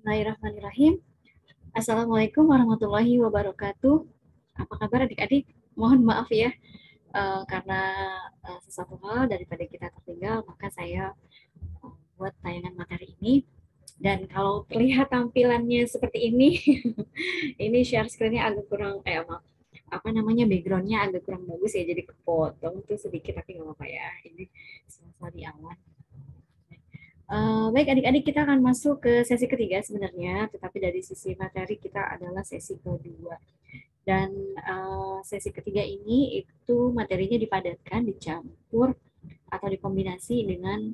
Bismillahirrahmanirrahim. Assalamualaikum warahmatullahi wabarakatuh. Apa kabar adik-adik? Mohon maaf ya, karena sesuatu hal daripada kita tertinggal, maka saya buat tayangan materi ini. Dan kalau terlihat tampilannya seperti ini, ini share screen-nya agak kurang, maaf, apa namanya, background-nya agak kurang bagus ya, jadi kepotong tuh sedikit, tapi nggak apa-apa ya. Ini semasa di awan. Baik adik-adik, kita akan masuk ke sesi ketiga sebenarnya, tetapi dari sisi materi kita adalah sesi kedua. Dan sesi ketiga ini itu materinya dipadatkan, dicampur atau dikombinasi dengan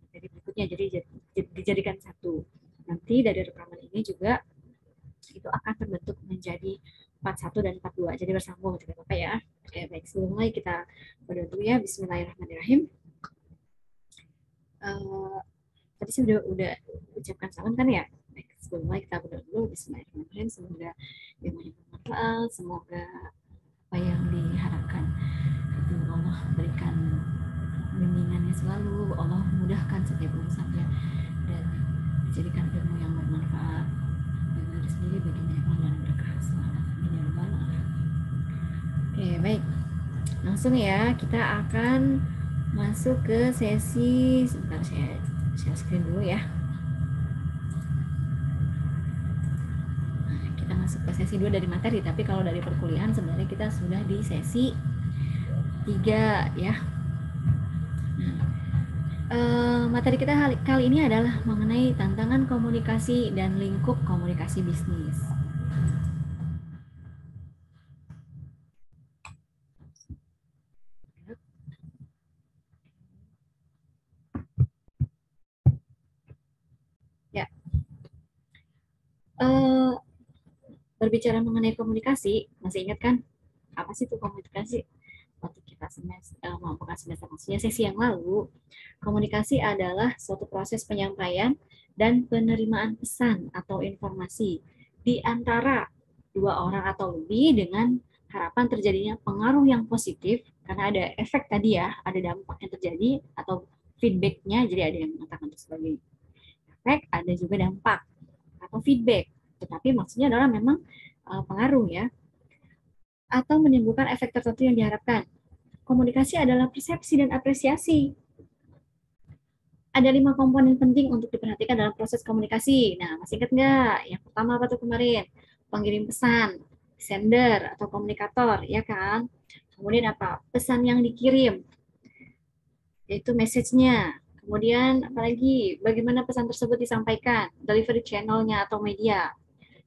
materi berikutnya, jadi dijadikan satu. Nanti dari rekaman ini juga itu akan terbentuk menjadi part 1 dan part 2, jadi bersambung, tidak apa-apa ya. Oke, baik, sebelum mulai kita berdoa dulu ya. Bismillahirrahmanirrahim. Tadi saya udah ucapkan salam kan ya. Baik, sebelumnya kita berdoa dulu. Bismillahirrahmanirrahim. Semoga ilmunya bermanfaat, semoga apa yang diharapkan itu Allah berikan bimbingannya selalu, Allah mudahkan setiap urusannya, dan dijadikan ilmu yang bermanfaat bagi diri sendiri, bagi banyak orang, dan berkah selalu. Oke, baik, langsung ya, kita akan masuk ke sesi. Sebentar, saya share screen dulu ya. Nah, kita masuk ke sesi 2 dari materi, tapi kalau dari perkuliahan sebenarnya kita sudah di sesi 3 ya. Nah, materi kita kali ini adalah mengenai tantangan komunikasi dan lingkup komunikasi bisnis. Ya, berbicara mengenai komunikasi, masih ingat kan apa sih itu komunikasi? Waktu kita bukan semester, maksudnya sesi yang lalu, komunikasi adalah suatu proses penyampaian dan penerimaan pesan atau informasi di antara dua orang atau lebih dengan harapan terjadinya pengaruh yang positif, karena ada efek tadi ya, ada dampak yang terjadi atau feedbacknya. Jadi ada yang mengatakan itu sebagai efek, ada juga dampak atau feedback, tetapi maksudnya adalah memang pengaruh ya, atau menimbulkan efek tertentu yang diharapkan. Komunikasi adalah persepsi dan apresiasi. Ada 5 komponen penting untuk diperhatikan dalam proses komunikasi. Nah, masih ingat nggak? Yang pertama apa tuh kemarin? Pengirim pesan, sender atau komunikator, ya kan? Kemudian apa? Pesan yang dikirim, yaitu message-nya. Kemudian apalagi? Bagaimana pesan tersebut disampaikan, delivery channel-nya atau media.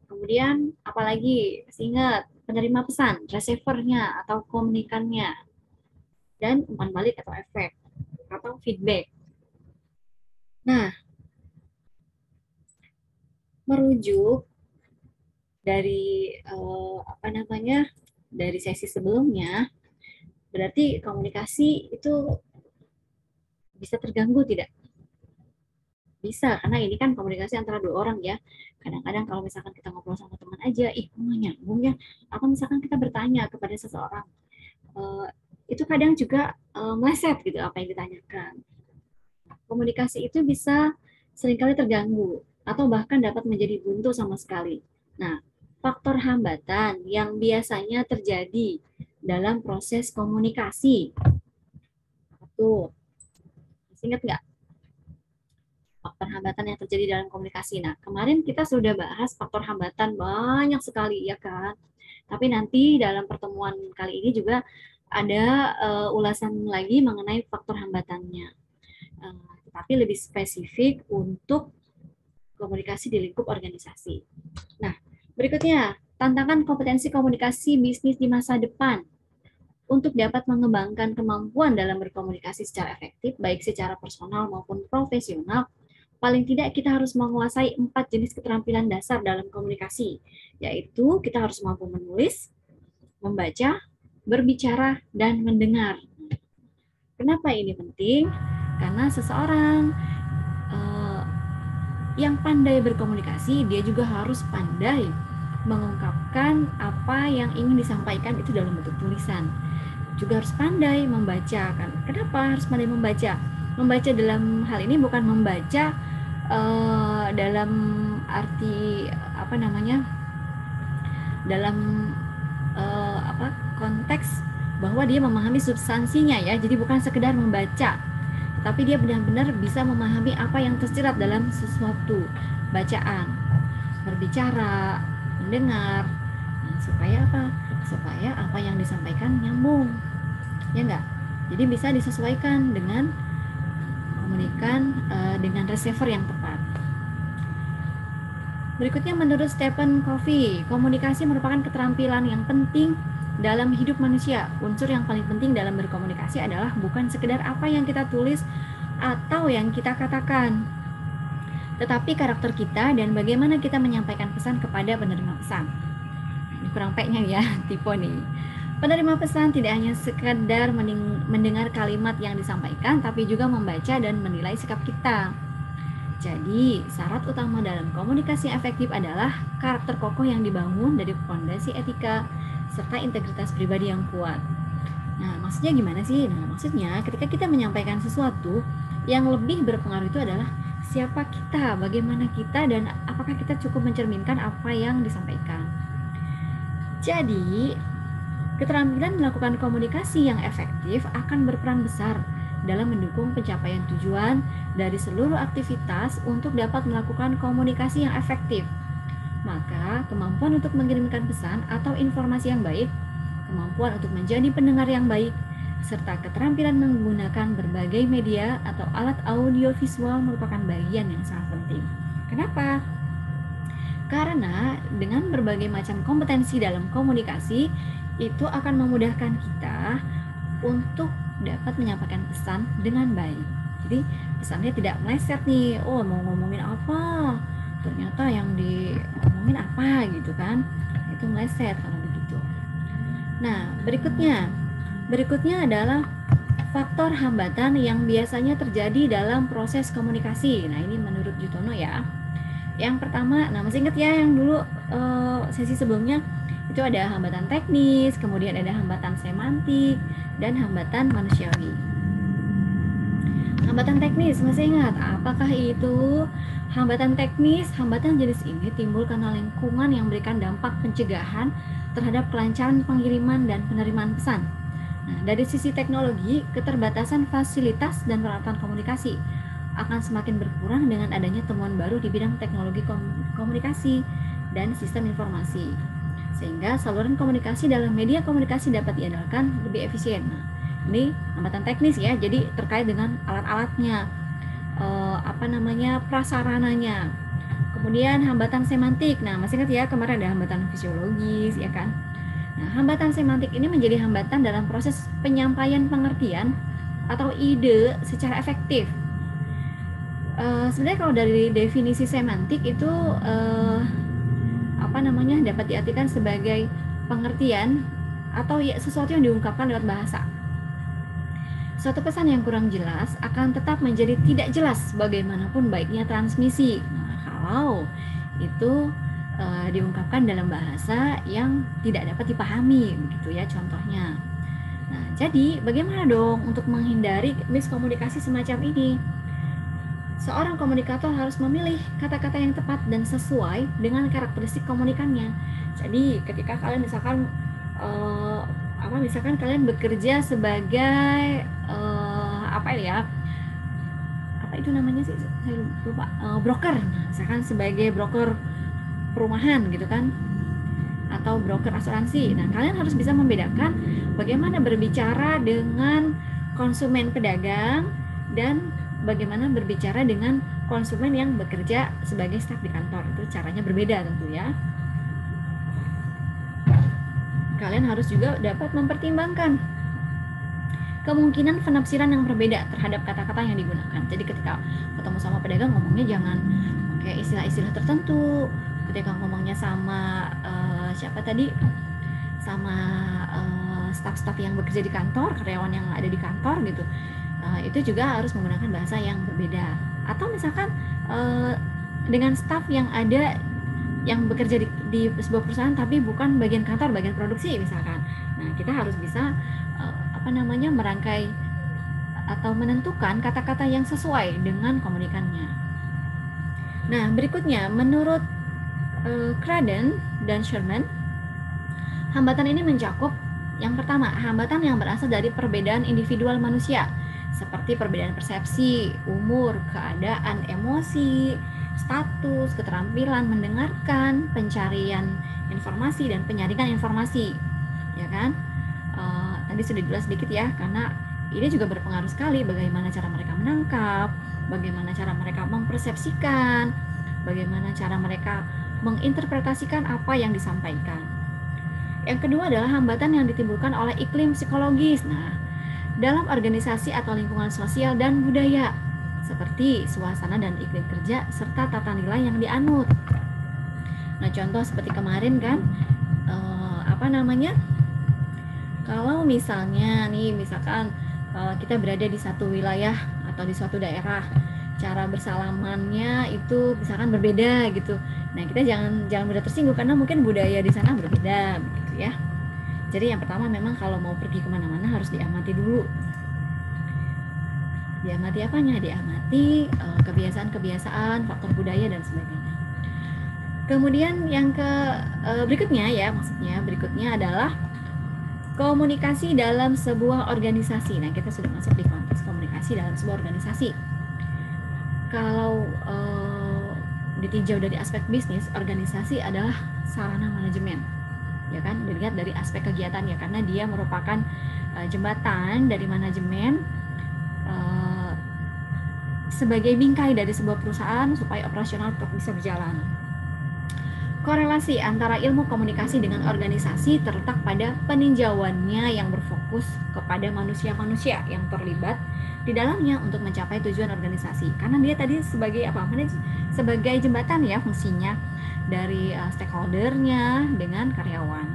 Kemudian apalagi? Masih ingat? Penerima pesan, receiver-nya atau komunikannya. Dan umpan balik atau efek atau feedback. Nah, merujuk dari dari sesi sebelumnya, berarti komunikasi itu bisa terganggu tidak? Bisa, karena ini kan komunikasi antara dua orang ya. Kadang-kadang kalau misalkan kita ngobrol sama teman aja, nggak nyambung ya. Atau misalkan kita bertanya kepada seseorang, itu kadang juga meleset gitu apa yang ditanyakan. Komunikasi itu bisa seringkali terganggu atau bahkan dapat menjadi buntu sama sekali. Nah, faktor hambatan yang biasanya terjadi dalam proses komunikasi. Tuh, masih ingat nggak? Faktor hambatan yang terjadi dalam komunikasi. Nah, kemarin kita sudah bahas faktor hambatan banyak sekali, ya kan? Tapi nanti dalam pertemuan kali ini juga ada ulasan lagi mengenai faktor hambatannya. Tetapi lebih spesifik untuk komunikasi di lingkup organisasi. Nah, berikutnya, tantangan kompetensi komunikasi bisnis di masa depan. Untuk dapat mengembangkan kemampuan dalam berkomunikasi secara efektif, baik secara personal maupun profesional, paling tidak kita harus menguasai 4 jenis keterampilan dasar dalam komunikasi, yaitu kita harus mampu menulis, membaca, berbicara, dan mendengar. Kenapa ini penting? Karena seseorang yang pandai berkomunikasi, dia juga harus pandai mengungkapkan apa yang ingin disampaikan itu dalam bentuk tulisan. Juga harus pandai membaca kan. Kenapa harus pandai membaca? Membaca dalam hal ini bukan membaca dalam arti apa namanya, dalam konteks bahwa dia memahami substansinya ya, jadi bukan sekedar membaca, tetapi dia benar-benar bisa memahami apa yang tersirat dalam sesuatu bacaan, berbicara, mendengar. Nah, supaya apa? Supaya apa yang disampaikan nyambung, ya enggak? Jadi bisa disesuaikan dengan komunikan dengan receiver yang tepat. Berikutnya, menurut Stephen Covey, komunikasi merupakan keterampilan yang penting dalam hidup manusia. Unsur yang paling penting dalam berkomunikasi adalah bukan sekedar apa yang kita tulis atau yang kita katakan, tetapi karakter kita dan bagaimana kita menyampaikan pesan kepada penerima pesan. Ini kurang P-nya ya, tipe nih. Penerima pesan tidak hanya sekedar mendengar kalimat yang disampaikan, tapi juga membaca dan menilai sikap kita. Jadi, syarat utama dalam komunikasi efektif adalah karakter kokoh yang dibangun dari fondasi etika serta integritas pribadi yang kuat. Nah, maksudnya gimana sih? Nah, maksudnya ketika kita menyampaikan sesuatu, yang lebih berpengaruh itu adalah siapa kita, bagaimana kita, dan apakah kita cukup mencerminkan apa yang disampaikan. Jadi, keterampilan melakukan komunikasi yang efektif akan berperan besar dalam mendukung pencapaian tujuan dari seluruh aktivitas untuk dapat melakukan komunikasi yang efektif. Maka, kemampuan untuk mengirimkan pesan atau informasi yang baik, kemampuan untuk menjadi pendengar yang baik, serta keterampilan menggunakan berbagai media atau alat audio visual merupakan bagian yang sangat penting. Kenapa? Karena dengan berbagai macam kompetensi dalam komunikasi, itu akan memudahkan kita untuk dapat menyampaikan pesan dengan baik. Jadi pesannya tidak meleset nih, oh mau ngomongin apa, ternyata yang diomongin apa gitu kan, itu meleset kalau begitu. Nah, berikutnya adalah faktor hambatan yang biasanya terjadi dalam proses komunikasi. Nah, ini menurut Jutono ya. Yang pertama, nah masih ingat ya yang dulu sesi sebelumnya, itu ada hambatan teknis, kemudian ada hambatan semantik, dan hambatan manusiawi. Hambatan teknis, masih ingat? Apakah itu? Hambatan teknis, hambatan jenis ini timbul karena lingkungan yang memberikan dampak pencegahan terhadap kelancaran pengiriman dan penerimaan pesan. Nah, dari sisi teknologi, keterbatasan fasilitas dan peralatan komunikasi akan semakin berkurang dengan adanya temuan baru di bidang teknologi komunikasi dan sistem informasi, sehingga saluran komunikasi dalam media komunikasi dapat diandalkan lebih efisien. Nah, ini hambatan teknis ya, jadi terkait dengan alat-alatnya, prasarananya. Kemudian hambatan semantik. Nah, masih ingat ya kemarin ada hambatan fisiologis ya kan. Nah, hambatan semantik ini menjadi hambatan dalam proses penyampaian pengertian atau ide secara efektif. Sebenarnya kalau dari definisi semantik itu dapat diartikan sebagai pengertian atau sesuatu yang diungkapkan lewat bahasa. Suatu pesan yang kurang jelas akan tetap menjadi tidak jelas bagaimanapun baiknya transmisi. Nah, kalau itu diungkapkan dalam bahasa yang tidak dapat dipahami, begitu ya contohnya. Nah, jadi bagaimana dong untuk menghindari miskomunikasi semacam ini? Seorang komunikator harus memilih kata-kata yang tepat dan sesuai dengan karakteristik komunikannya. Jadi ketika kalian misalkan kalian bekerja sebagai broker, misalkan sebagai broker perumahan gitu kan, atau broker asuransi. Nah, kalian harus bisa membedakan bagaimana berbicara dengan konsumen pedagang dan bagaimana berbicara dengan konsumen yang bekerja sebagai staf di kantor. Itu caranya berbeda tentu ya. Kalian harus juga dapat mempertimbangkan kemungkinan penafsiran yang berbeda terhadap kata-kata yang digunakan. Jadi ketika ketemu sama pedagang ngomongnya jangan pakai istilah-istilah tertentu. Ketika ngomongnya sama staf-staf yang bekerja di kantor, karyawan yang ada di kantor gitu, itu juga harus menggunakan bahasa yang berbeda. Atau misalkan dengan staf yang ada yang bekerja di sebuah perusahaan tapi bukan bagian kantor, bagian produksi misalkan. Nah, kita harus bisa merangkai atau menentukan kata-kata yang sesuai dengan komunikannya. Nah, berikutnya menurut Craden dan Sherman, hambatan ini mencakup yang pertama, hambatan yang berasal dari perbedaan individual manusia, seperti perbedaan persepsi, umur, keadaan, emosi, status, keterampilan mendengarkan, pencarian informasi, dan penyaringan informasi. Ya kan? Tadi sudah jelas sedikit ya, karena ini juga berpengaruh sekali bagaimana cara mereka menangkap, bagaimana cara mereka mempersepsikan, bagaimana cara mereka menginterpretasikan apa yang disampaikan. Yang kedua adalah hambatan yang ditimbulkan oleh iklim psikologis. Nah, dalam organisasi atau lingkungan sosial dan budaya, seperti suasana dan iklim kerja serta tata nilai yang dianut. Nah, contoh seperti kemarin kan, kalau misalnya nih, misalkan kita berada di satu wilayah atau di suatu daerah, cara bersalamannya itu misalkan berbeda gitu. Nah, kita jangan mudah tersinggung karena mungkin budaya di sana berbeda begitu ya. Jadi yang pertama memang kalau mau pergi kemana-mana harus diamati dulu. Diamati apanya? Diamati kebiasaan-kebiasaan, faktor budaya dan sebagainya. Kemudian yang berikutnya adalah komunikasi dalam sebuah organisasi. Nah, kita sudah masuk di konteks komunikasi dalam sebuah organisasi. Kalau ditinjau dari aspek bisnis, organisasi adalah sarana manajemen, ya kan? Dilihat dari aspek kegiatan ya, karena dia merupakan jembatan dari manajemen sebagai bingkai dari sebuah perusahaan supaya operasional tetap bisa berjalan. Korelasi antara ilmu komunikasi dengan organisasi terletak pada peninjauannya yang berfokus kepada manusia-manusia yang terlibat di dalamnya untuk mencapai tujuan organisasi. Karena dia tadi sebagai sebagai jembatan ya fungsinya dari stakeholdernya dengan karyawan.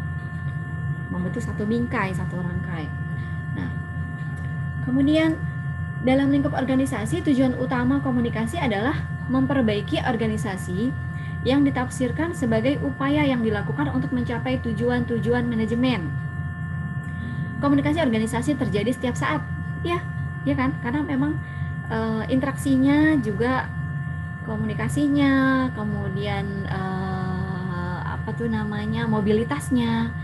Membentuk satu bingkai, satu rangkai. Nah, kemudian dalam lingkup organisasi, tujuan utama komunikasi adalah memperbaiki organisasi yang ditafsirkan sebagai upaya yang dilakukan untuk mencapai tujuan-tujuan manajemen. Komunikasi organisasi terjadi setiap saat, ya kan? Karena memang interaksinya juga komunikasinya, kemudian mobilitasnya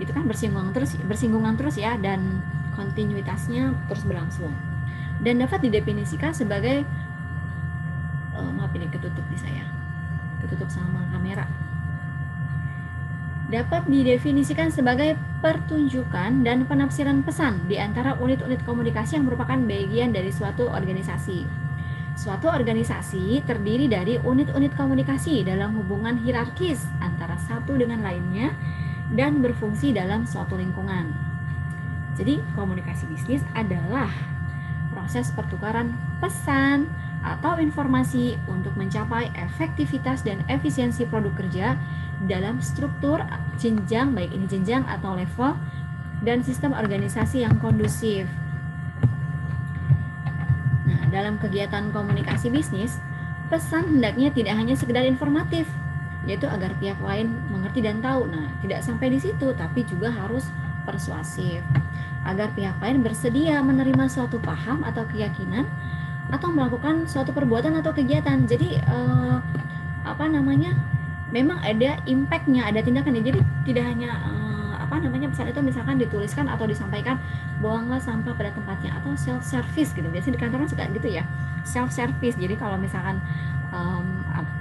itu kan bersinggungan terus ya, dan kontinuitasnya terus berlangsung. Dan dapat didefinisikan sebagai maaf ini ketutup sama kamera. Dapat didefinisikan sebagai pertunjukan dan penafsiran pesan di antara unit-unit komunikasi yang merupakan bagian dari suatu organisasi. Suatu organisasi terdiri dari unit-unit komunikasi dalam hubungan hierarkis antara satu dengan lainnya dan berfungsi dalam suatu lingkungan. Jadi, komunikasi bisnis adalah proses pertukaran pesan atau informasi untuk mencapai efektivitas dan efisiensi produk kerja dalam struktur jenjang, baik ini jenjang atau level, dan sistem organisasi yang kondusif. Nah, dalam kegiatan komunikasi bisnis, pesan hendaknya tidak hanya sekedar informatif, yaitu agar pihak lain mengerti dan tahu. Nah, tidak sampai di situ, tapi juga harus persuasif, agar pihak lain bersedia menerima suatu paham atau keyakinan atau melakukan suatu perbuatan atau kegiatan. Jadi memang ada impactnya, ada tindakannya. Jadi tidak hanya pesan itu misalkan dituliskan atau disampaikan buanglah sampah pada tempatnya atau self service gitu. Biasanya di kantor kan suka gitu ya, self service. Jadi kalau misalkan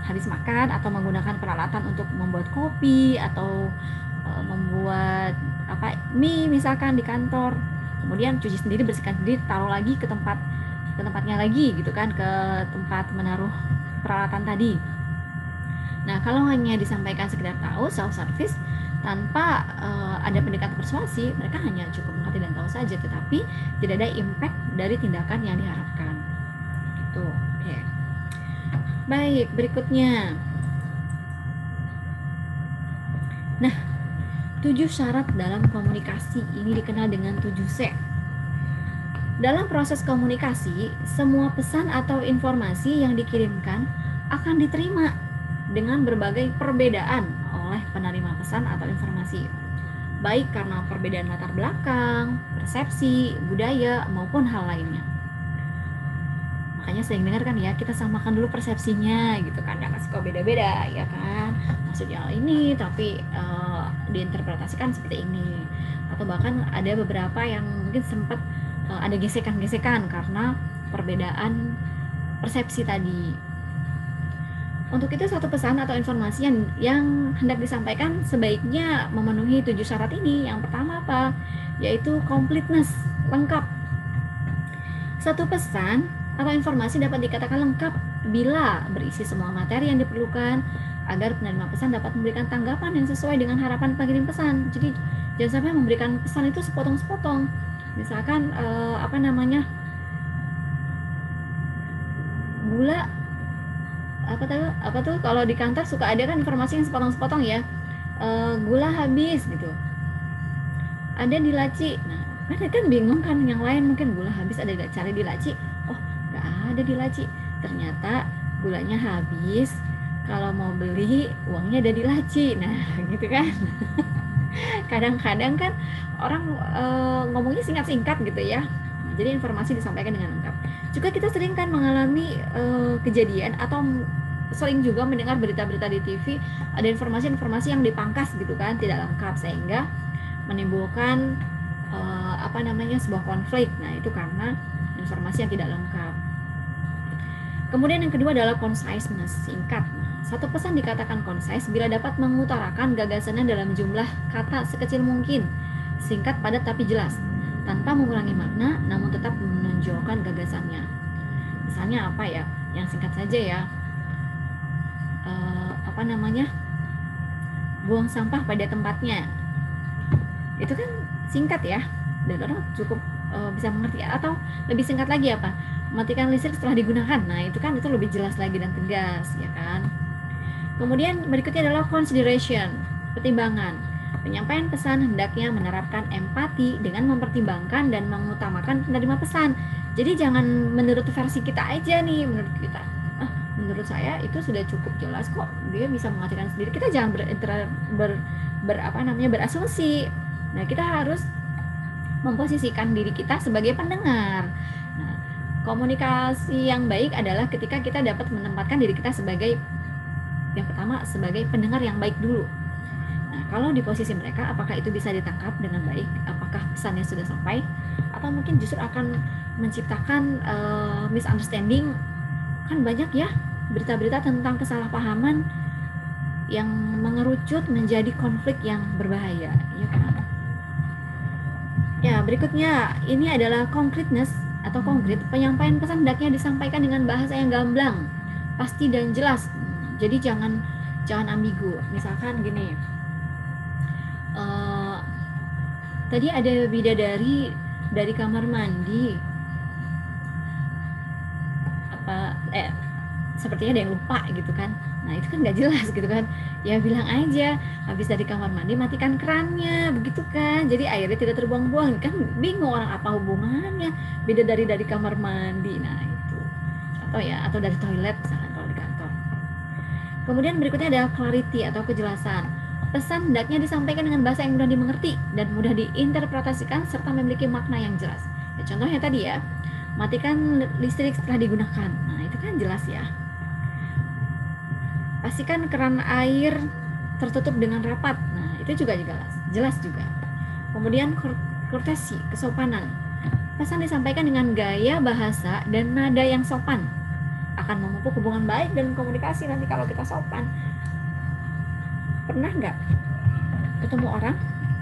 habis makan atau menggunakan peralatan untuk membuat kopi atau membuat mie misalkan di kantor, kemudian cuci sendiri, bersihkan sendiri, taruh lagi ke tempatnya lagi gitu kan, ke tempat menaruh peralatan tadi. Nah, kalau hanya disampaikan sekedar tahu, self service, tanpa ada pendekatan persuasi, mereka hanya cukup mengerti dan tahu saja, tetapi tidak ada impact dari tindakan yang diharapkan. Gitu. Oke. Baik, berikutnya. Nah, 7 syarat dalam komunikasi ini dikenal dengan 7C. Dalam proses komunikasi, semua pesan atau informasi yang dikirimkan akan diterima dengan berbagai perbedaan oleh penerima pesan atau informasi, baik karena perbedaan latar belakang, persepsi, budaya, maupun hal lainnya. Makanya sering dengar kan ya, kita samakan dulu persepsinya gitu kan, karena suka beda-beda ya kan, maksudnya ini tapi diinterpretasikan seperti ini, atau bahkan ada beberapa yang mungkin sempat ada gesekan-gesekan karena perbedaan persepsi tadi. Untuk itu satu pesan atau informasi yang hendak disampaikan sebaiknya memenuhi 7 syarat ini. Yang pertama apa? Yaitu completeness, lengkap. Satu pesan atau informasi dapat dikatakan lengkap bila berisi semua materi yang diperlukan agar penerima pesan dapat memberikan tanggapan yang sesuai dengan harapan pengirim pesan. Jadi jangan sampai memberikan pesan itu sepotong-sepotong. Misalkan gula apa tuh kalau di kantor suka ada kan informasi yang sepotong-sepotong ya, gula habis gitu, ada di laci. Nah kan bingung kan, yang lain mungkin gula habis ada cari di laci, oh nggak ada di laci, ternyata gulanya habis, kalau mau beli uangnya ada di laci. Nah gitu kan. Kadang-kadang kan orang ngomongnya singkat-singkat gitu ya, jadi informasi disampaikan dengan lengkap. Juga kita sering kan mengalami kejadian atau sering juga mendengar berita-berita di TV, ada informasi-informasi yang dipangkas gitu kan, tidak lengkap, sehingga menimbulkan sebuah konflik. Nah itu karena informasi yang tidak lengkap. Kemudian yang kedua adalah conciseness, singkat. Satu pesan dikatakan concise bila dapat mengutarakan gagasannya dalam jumlah kata sekecil mungkin, singkat, padat tapi jelas, tanpa mengurangi makna, namun tetap menonjolkan gagasannya. Misalnya apa ya, yang singkat saja ya, buang sampah pada tempatnya. Itu kan singkat ya, dan orang cukup bisa mengerti. Atau lebih singkat lagi apa? Matikan listrik setelah digunakan. Nah itu kan itu lebih jelas lagi dan tegas ya kan. Kemudian berikutnya adalah consideration, pertimbangan. Penyampaian pesan hendaknya menerapkan empati dengan mempertimbangkan dan mengutamakan penerima pesan. Jadi jangan menurut versi kita aja nih, menurut kita, menurut saya itu sudah cukup jelas kok, dia bisa mengatakan sendiri. Kita jangan berasumsi. Nah kita harus memposisikan diri kita sebagai pendengar. Nah, komunikasi yang baik adalah ketika kita dapat menempatkan diri kita sebagai, yang pertama, sebagai pendengar yang baik dulu. Nah, kalau di posisi mereka, apakah itu bisa ditangkap dengan baik? Apakah pesannya sudah sampai? Atau mungkin justru akan menciptakan misunderstanding? Kan banyak ya berita-berita tentang kesalahpahaman yang mengerucut menjadi konflik yang berbahaya, ya kan? Ya, berikutnya ini adalah concreteness atau konkret. Penyampaian pesan hendaknya disampaikan dengan bahasa yang gamblang, pasti dan jelas. Jadi jangan ambigu. Misalkan gini, tadi ada bidadari dari kamar mandi, sepertinya ada yang lupa gitu kan. Nah itu kan nggak jelas gitu kan, ya bilang aja habis dari kamar mandi matikan kerannya, begitu kan, jadi airnya tidak terbuang-buang. Kan bingung orang, apa hubungannya bidadari dari kamar mandi. Nah itu contoh ya, atau dari toilet misalkan kalau di kantor. Kemudian berikutnya adalah clarity atau kejelasan. Pesan hendaknya disampaikan dengan bahasa yang mudah dimengerti dan mudah diinterpretasikan serta memiliki makna yang jelas. Ya, contohnya tadi ya, matikan listrik setelah digunakan. Nah itu kan jelas ya. Pastikan keran air tertutup dengan rapat. Nah itu juga jelas juga. Kemudian courtesy, kesopanan. Pesan disampaikan dengan gaya bahasa dan nada yang sopan, akan memupuk hubungan baik dan komunikasi nanti kalau kita sopan. Pernah nggak ketemu orang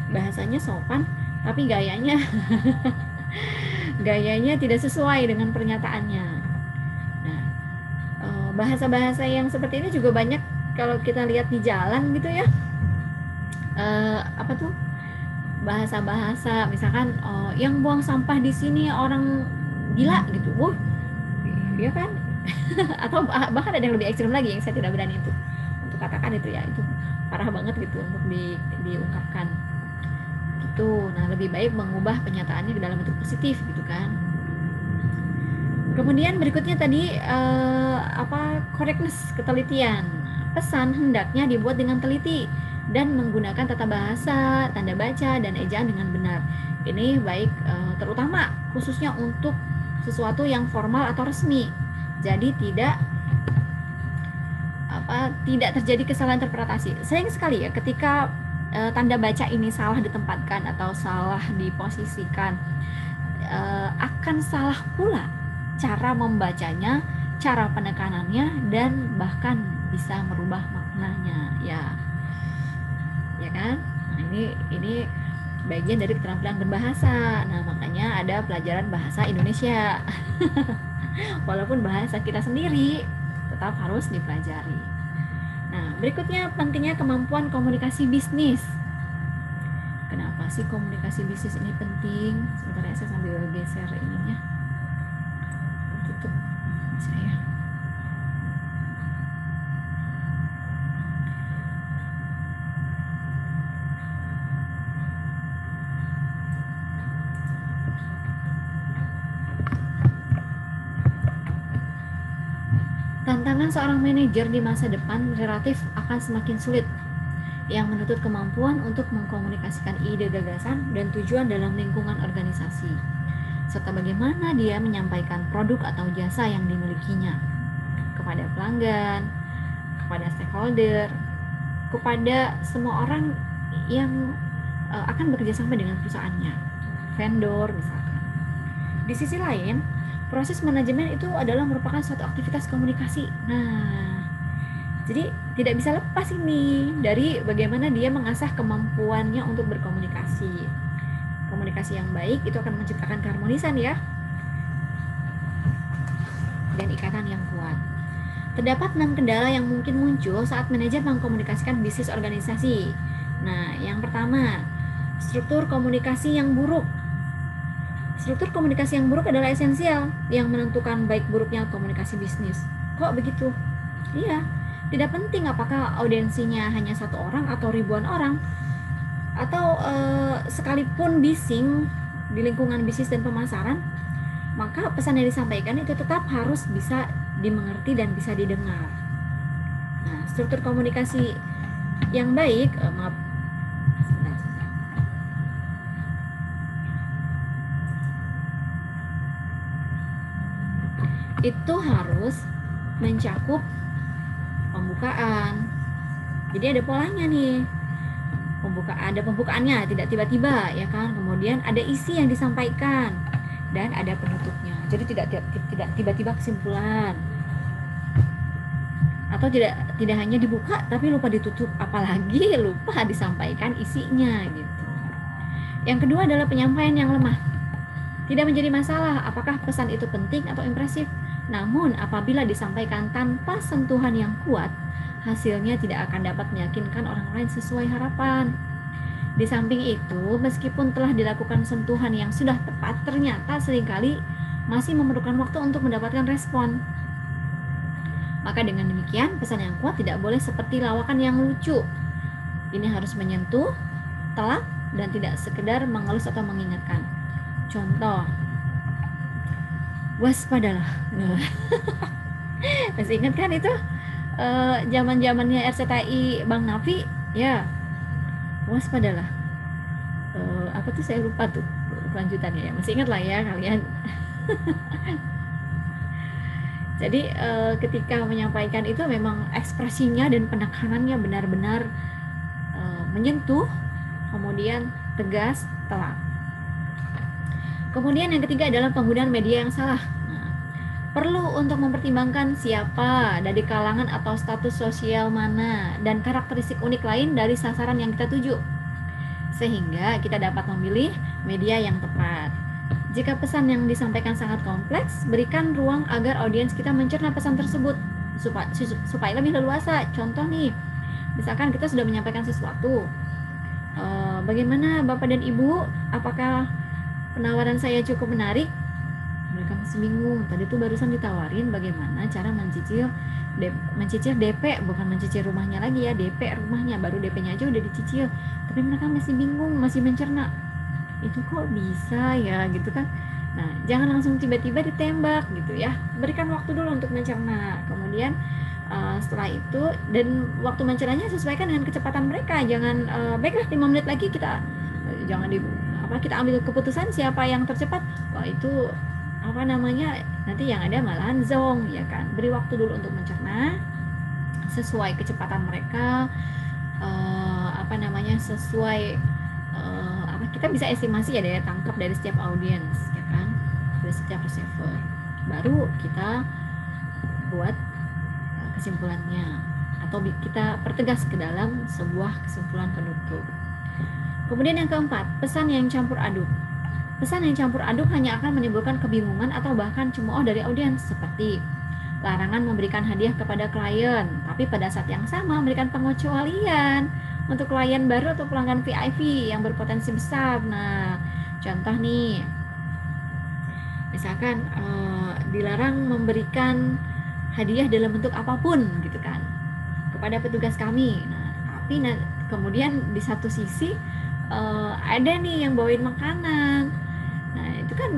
bahasanya sopan tapi gayanya tidak sesuai dengan pernyataannya? Nah, bahasa-bahasa yang seperti ini juga banyak kalau kita lihat di jalan gitu ya. Bahasa-bahasa misalkan yang buang sampah di sini orang gila gitu. Wah, dia kan. Atau bahkan ada yang lebih ekstrim lagi yang saya tidak berani untuk katakan itu ya, itu parah banget gitu untuk diungkapkan gitu. Nah lebih baik mengubah penyataannya ke dalam bentuk positif gitu kan. Kemudian berikutnya tadi correctness, ketelitian. Pesan hendaknya dibuat dengan teliti dan menggunakan tata bahasa, tanda baca, dan ejaan dengan benar. Ini baik terutama khususnya untuk sesuatu yang formal atau resmi. Jadi tidak terjadi kesalahan interpretasi. Sayang sekali ya ketika tanda baca ini salah ditempatkan atau salah diposisikan, akan salah pula cara membacanya, cara penekanannya, dan bahkan bisa merubah maknanya, ya kan? Nah, ini bagian dari keterampilan berbahasa. Nah, makanya ada pelajaran bahasa Indonesia. Walaupun bahasa kita sendiri tetap harus dipelajari. Nah, berikutnya pentingnya kemampuan komunikasi bisnis. Kenapa sih komunikasi bisnis ini penting? Sebentar ya, saya sambil geser ininya. Tutup saya. Tantangan seorang manajer di masa depan relatif akan semakin sulit, yang menuntut kemampuan untuk mengkomunikasikan ide, gagasan, dan tujuan dalam lingkungan organisasi, serta bagaimana dia menyampaikan produk atau jasa yang dimilikinya kepada pelanggan, kepada stakeholder, kepada semua orang yang akan bekerja sama dengan perusahaannya, vendor misalkan. Di sisi lain, proses manajemen itu adalah merupakan suatu aktivitas komunikasi. Nah, jadi tidak bisa lepas ini dari bagaimana dia mengasah kemampuannya untuk berkomunikasi. Komunikasi yang baik itu akan menciptakan keharmonisan ya, dan ikatan yang kuat. Terdapat 6 kendala yang mungkin muncul saat manajer mengkomunikasikan bisnis organisasi. Nah, yang pertama, struktur komunikasi yang buruk. Struktur komunikasi yang buruk adalah esensial yang menentukan baik buruknya komunikasi bisnis. Kok begitu? Iya, tidak penting apakah audiensinya hanya 1 orang atau ribuan orang, atau sekalipun bising di lingkungan bisnis dan pemasaran, maka pesan yang disampaikan itu tetap harus bisa dimengerti dan bisa didengar. Nah, struktur komunikasi yang baik, itu harus mencakup pembukaan. Jadi ada polanya nih. Ada pembukaannya, tidak tiba-tiba ya kan. Kemudian ada isi yang disampaikan dan ada penutupnya. Jadi tidak tiba-tiba kesimpulan. Atau tidak hanya dibuka tapi lupa ditutup, apalagi lupa disampaikan isinya gitu. Yang kedua adalah penyampaian yang lemah. Tidak menjadi masalah apakah pesan itu penting atau impresif. Namun apabila disampaikan tanpa sentuhan yang kuat, hasilnya tidak akan dapat meyakinkan orang lain sesuai harapan. Di samping itu, meskipun telah dilakukan sentuhan yang sudah tepat, ternyata seringkali masih memerlukan waktu untuk mendapatkan respon. Maka dengan demikian, pesan yang kuat tidak boleh seperti lawakan yang lucu. Ini harus menyentuh, telak, dan tidak sekedar mengelus atau mengingatkan. Contoh, waspadalah. Masih ingat kan itu zaman-zamannya RCTI Bang Nafi, ya, waspadalah. Apa tuh saya lupa tuh kelanjutannya ya. Masih ingat lah ya kalian. Jadi ketika menyampaikan itu memang ekspresinya dan penekanannya benar-benar menyentuh, kemudian tegas, telak. Kemudian yang ketiga adalah penggunaan media yang salah. Nah, perlu untuk mempertimbangkan siapa, dari kalangan atau status sosial mana, dan karakteristik unik lain dari sasaran yang kita tuju, sehingga kita dapat memilih media yang tepat. Jika pesan yang disampaikan sangat kompleks, berikan ruang agar audiens kita mencerna pesan tersebut supaya lebih leluasa. Contoh nih, misalkan kita sudah menyampaikan sesuatu, bagaimana Bapak dan Ibu, apakah penawaran saya cukup menarik? Mereka masih bingung. Tadi tuh barusan ditawarin bagaimana cara mencicil DP, bukan mencicil rumahnya lagi ya, DP rumahnya, baru DP-nya aja udah dicicil. Tapi mereka masih bingung, masih mencerna. Itu kok bisa ya gitu kan. Nah, jangan langsung tiba-tiba ditembak gitu ya. Berikan waktu dulu untuk mencerna. Kemudian setelah itu, dan waktu mencernanya sesuaikan dengan kecepatan mereka. Jangan baiklah 5 menit lagi kita kita ambil keputusan siapa yang tercepat. Wah, itu apa namanya, nanti yang ada malahan zong, ya kan. Beri waktu dulu untuk mencerna sesuai kecepatan mereka, apa namanya, sesuai apa, kita bisa estimasi ya daya tangkap dari setiap audiens, ya kan, dari setiap receiver, baru kita buat kesimpulannya atau kita pertegas ke dalam sebuah kesimpulan penutup. Kemudian yang keempat, pesan yang campur aduk. Pesan yang campur aduk hanya akan menimbulkan kebingungan atau bahkan cemooh dari audiens, seperti larangan memberikan hadiah kepada klien, tapi pada saat yang sama memberikan pengecualian untuk klien baru atau pelanggan VIP yang berpotensi besar. Nah, contoh nih, misalkan dilarang memberikan hadiah dalam bentuk apapun gitu kan kepada petugas kami. Nah, tapi kemudian di satu sisi ada nih yang bawain makanan. Nah, itu kan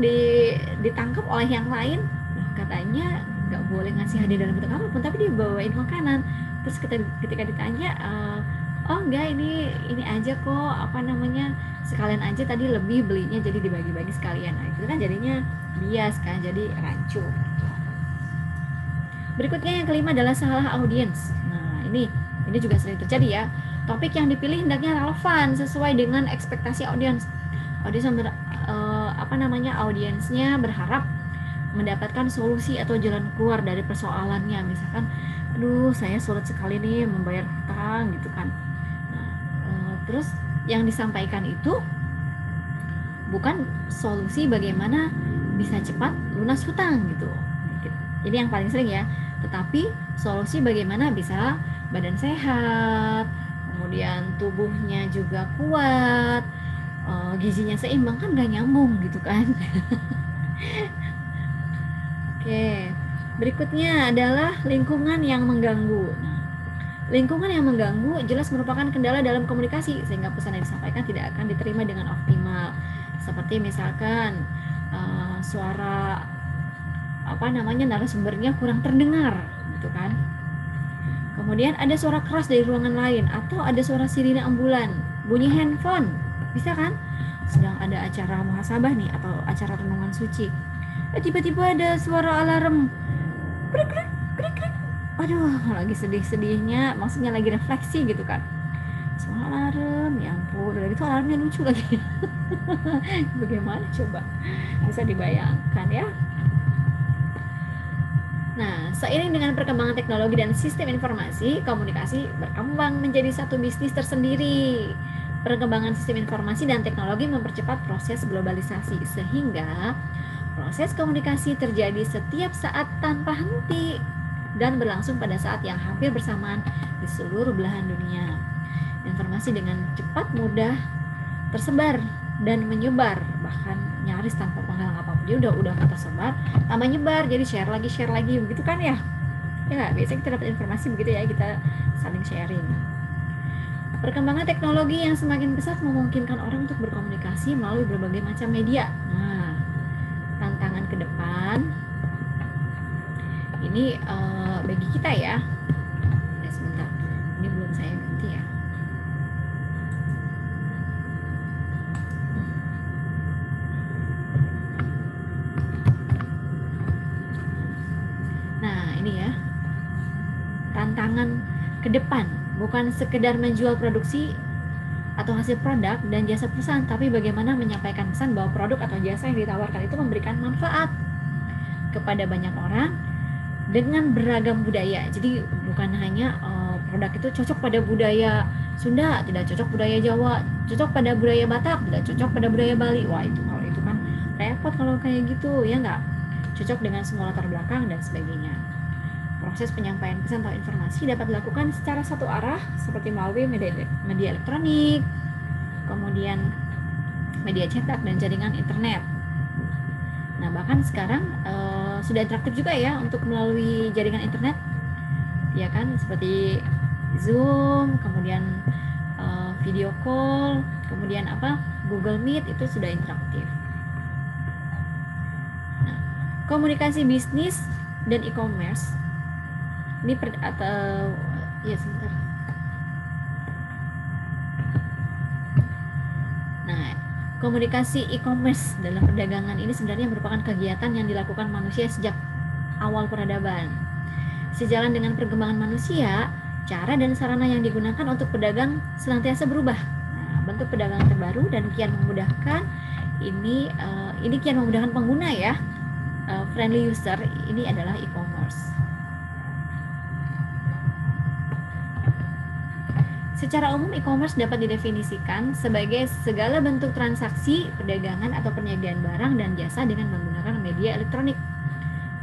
ditangkap oleh yang lain. Nah, katanya nggak boleh ngasih hadiah dalam bentuk apapun, tapi dia bawain makanan. Terus ketika ditanya, oh enggak, ini aja kok, apa namanya, sekalian aja, tadi lebih belinya jadi dibagi-bagi sekalian. Nah, itu kan jadinya bias kan, jadi rancu. Berikutnya yang kelima adalah salah audiens. Nah, ini juga sering terjadi ya. Topik yang dipilih hendaknya relevan sesuai dengan ekspektasi audiens. Audiensnya berharap mendapatkan solusi atau jalan keluar dari persoalannya. Misalkan, aduh saya sulit sekali nih membayar hutang gitu kan. Nah, terus yang disampaikan itu bukan solusi bagaimana bisa cepat lunas hutang gitu. Ini yang paling sering ya. Tetapi solusi bagaimana bisa badan sehat, kemudian tubuhnya juga kuat, gizinya seimbang, kan gak nyambung gitu kan. Oke, berikutnya adalah lingkungan yang mengganggu. Nah, lingkungan yang mengganggu jelas merupakan kendala dalam komunikasi, sehingga pesan yang disampaikan tidak akan diterima dengan optimal. Seperti misalkan suara narasumbernya kurang terdengar gitu kan. Kemudian ada suara keras dari ruangan lain, atau ada suara sirine ambulan, bunyi handphone, bisa kan? Sedang ada acara muhasabah nih atau acara renungan suci, tiba-tiba ada suara alarm, krik krik krik krik. Aduh, lagi sedih-sedihnya, maksudnya lagi refleksi gitu kan. Suara alarm, ya ampun, udah gitu alarmnya lucu lagi. Bagaimana coba? Bisa dibayangkan ya. Nah, seiring dengan perkembangan teknologi dan sistem informasi, komunikasi berkembang menjadi satu bisnis tersendiri. Perkembangan sistem informasi dan teknologi mempercepat proses globalisasi, sehingga proses komunikasi terjadi setiap saat tanpa henti dan berlangsung pada saat yang hampir bersamaan di seluruh belahan dunia. Informasi dengan cepat mudah tersebar dan menyebar, bahkan nyaris tanpa penghalang apapun. Dia udah tersebar, tambah nyebar, jadi share lagi begitu kan ya. Ya nggak, biasanya kita dapat informasi begitu ya, kita saling sharing. Perkembangan teknologi yang semakin pesat memungkinkan orang untuk berkomunikasi melalui berbagai macam media. Nah, tantangan ke depan ini bagi kita ya. Ya sebentar, ini belum saya ganti ya. Ini ya, tantangan ke depan bukan sekedar menjual produksi atau hasil produk dan jasa perusahaan, tapi bagaimana menyampaikan pesan bahwa produk atau jasa yang ditawarkan itu memberikan manfaat kepada banyak orang dengan beragam budaya. Jadi bukan hanya produk itu cocok pada budaya Sunda, tidak cocok budaya Jawa, cocok pada budaya Batak, tidak cocok pada budaya Bali. Wah, kalau itu kan repot kalau kayak gitu, ya nggak? Cocok dengan semua latar belakang dan sebagainya. Proses penyampaian pesan atau informasi dapat dilakukan secara satu arah, seperti melalui media elektronik, kemudian media cetak dan jaringan internet. Nah, bahkan sekarang sudah interaktif juga ya untuk melalui jaringan internet, ya kan, seperti Zoom, kemudian video call, kemudian Google Meet, itu sudah interaktif. Nah, komunikasi bisnis dan e-commerce ini ya sebentar. Nah, Komunikasi e-commerce dalam perdagangan ini sebenarnya merupakan kegiatan yang dilakukan manusia sejak awal peradaban. Sejalan dengan perkembangan manusia, cara dan sarana yang digunakan untuk pedagang senantiasa berubah. Nah, bentuk perdagangan terbaru dan kian memudahkan ini kian memudahkan pengguna ya. Friendly user ini adalah e-commerce. Secara umum, e-commerce dapat didefinisikan sebagai segala bentuk transaksi, perdagangan atau perniagaan barang dan jasa dengan menggunakan media elektronik.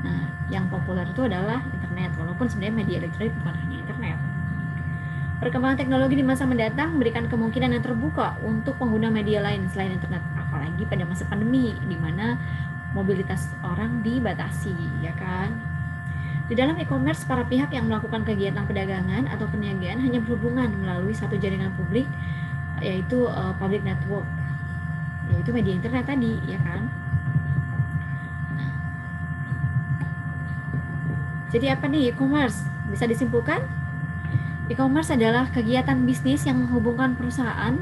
Nah, yang populer itu adalah internet, walaupun sebenarnya media elektronik bukan hanya internet. Perkembangan teknologi di masa mendatang memberikan kemungkinan yang terbuka untuk pengguna media lain selain internet, apalagi pada masa pandemi, di mana mobilitas orang dibatasi, ya kan? Di dalam e-commerce, para pihak yang melakukan kegiatan perdagangan atau perniagaan hanya berhubungan melalui satu jaringan publik, yaitu public network, yaitu media internet tadi, ya kan? Jadi apa nih e-commerce? Bisa disimpulkan? E-commerce adalah kegiatan bisnis yang menghubungkan perusahaan,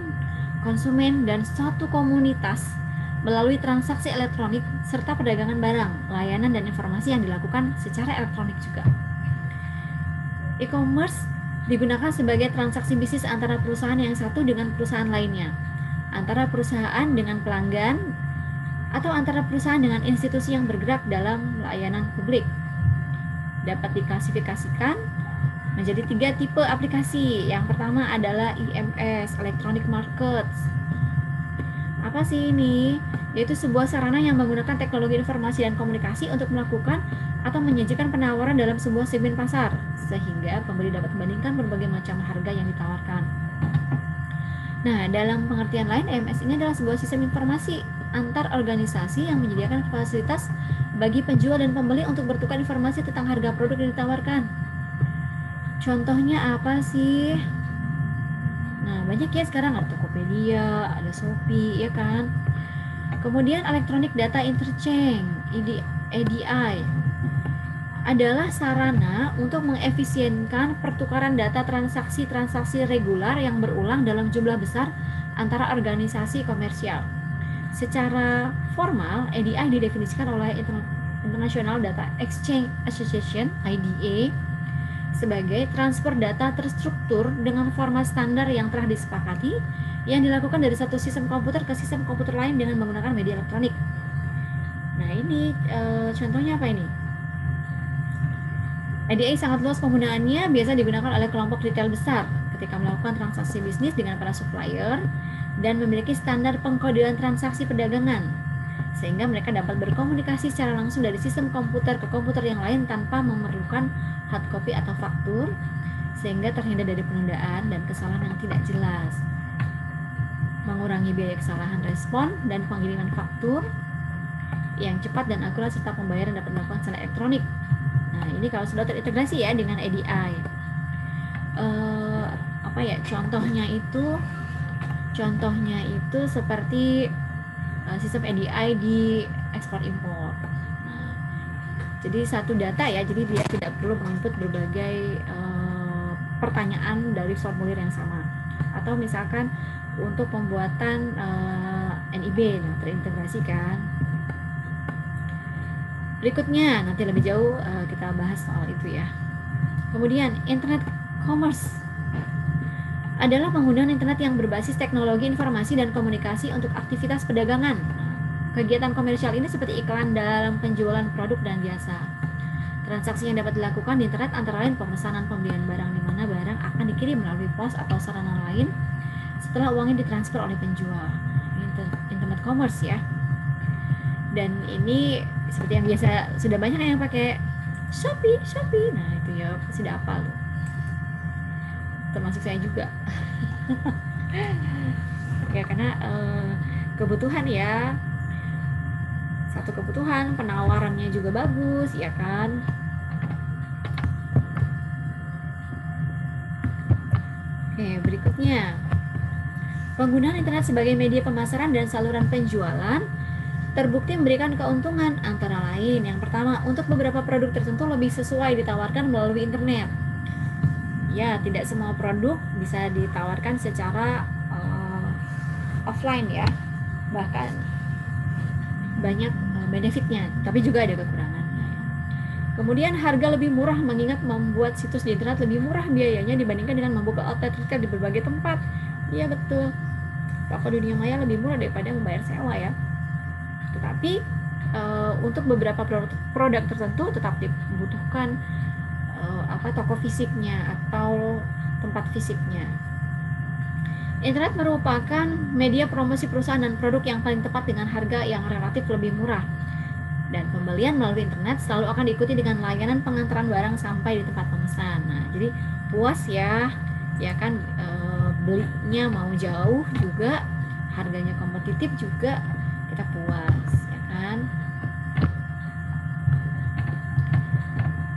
konsumen, dan suatu komunitas melalui transaksi elektronik serta perdagangan barang, layanan, dan informasi yang dilakukan secara elektronik juga. E-commerce digunakan sebagai transaksi bisnis antara perusahaan yang satu dengan perusahaan lainnya, antara perusahaan dengan pelanggan, atau antara perusahaan dengan institusi yang bergerak dalam layanan publik. Dapat diklasifikasikan menjadi 3 tipe aplikasi. Yang pertama adalah EMS, Electronic Markets. Apa sih ini? Yaitu sebuah sarana yang menggunakan teknologi informasi dan komunikasi untuk melakukan atau menyajikan penawaran dalam sebuah segmen pasar, sehingga pembeli dapat membandingkan berbagai macam harga yang ditawarkan. Nah, dalam pengertian lain, EMS ini adalah sebuah sistem informasi antar organisasi yang menyediakan fasilitas bagi penjual dan pembeli untuk bertukar informasi tentang harga produk yang ditawarkan. Contohnya apa sih? Nah, banyak ya sekarang, ada Tokopedia, ada Shopee, ya kan? Kemudian Electronic Data Interchange, EDI, adalah sarana untuk mengefisienkan pertukaran data transaksi-transaksi reguler yang berulang dalam jumlah besar antara organisasi komersial. Secara formal, EDI didefinisikan oleh International Data Exchange Association, IDA, sebagai transfer data terstruktur dengan format standar yang telah disepakati yang dilakukan dari satu sistem komputer ke sistem komputer lain dengan menggunakan media elektronik. Nah, ini contohnya apa ini? EDI sangat luas penggunaannya, biasa digunakan oleh kelompok retail besar ketika melakukan transaksi bisnis dengan para supplier dan memiliki standar pengkodean transaksi perdagangan, sehingga mereka dapat berkomunikasi secara langsung dari sistem komputer ke komputer yang lain tanpa memerlukan hard copy atau faktur, sehingga terhindar dari penundaan dan kesalahan yang tidak jelas, mengurangi biaya kesalahan respon dan pengiriman faktur yang cepat dan akurat, serta pembayaran dapat dilakukan secara elektronik. Nah, ini kalau sudah terintegrasi ya dengan EDI. Contohnya itu seperti sistem EDI di ekspor impor. Nah, jadi satu data ya, jadi dia tidak perlu menginput berbagai pertanyaan dari formulir yang sama. Atau misalkan untuk pembuatan NIB, nah, terintegrasi kan. Berikutnya nanti lebih jauh kita bahas soal itu ya. Kemudian internet commerce adalah penggunaan internet yang berbasis teknologi informasi dan komunikasi untuk aktivitas perdagangan. Kegiatan komersial ini seperti iklan dalam penjualan produk dan jasa. Transaksi yang dapat dilakukan di internet antara lain pemesanan pembelian barang, di mana barang akan dikirim melalui pos atau sarana lain setelah uangnya ditransfer oleh penjual. Internet commerce ya. Dan ini seperti yang biasa, sudah banyak yang pakai Shopee. Nah, itu ya pasti udah hafal loh. Termasuk saya juga. Ya, karena kebutuhan ya. Satu kebutuhan, penawarannya juga bagus, ya kan? Oke, berikutnya. Penggunaan internet sebagai media pemasaran dan saluran penjualan terbukti memberikan keuntungan, antara lain yang pertama, untuk beberapa produk tertentu lebih sesuai ditawarkan melalui internet. Ya, tidak semua produk bisa ditawarkan secara offline ya. bahkan banyak benefitnya, tapi juga ada kekurangannya. Kemudian harga lebih murah, mengingat membuat situs di internet lebih murah biayanya dibandingkan dengan membuka outlet retail di berbagai tempat. Iya betul, toko dunia maya lebih murah daripada membayar sewa ya. Tetapi untuk beberapa produk tertentu tetap dibutuhkan toko fisiknya atau tempat fisiknya. Internet merupakan media promosi perusahaan dan produk yang paling tepat dengan harga yang relatif lebih murah. Dan pembelian melalui internet selalu akan diikuti dengan layanan pengantaran barang sampai di tempat pemesan. Nah, jadi puas ya kan, belinya mau jauh juga, harganya kompetitif juga, kita puas ya kan.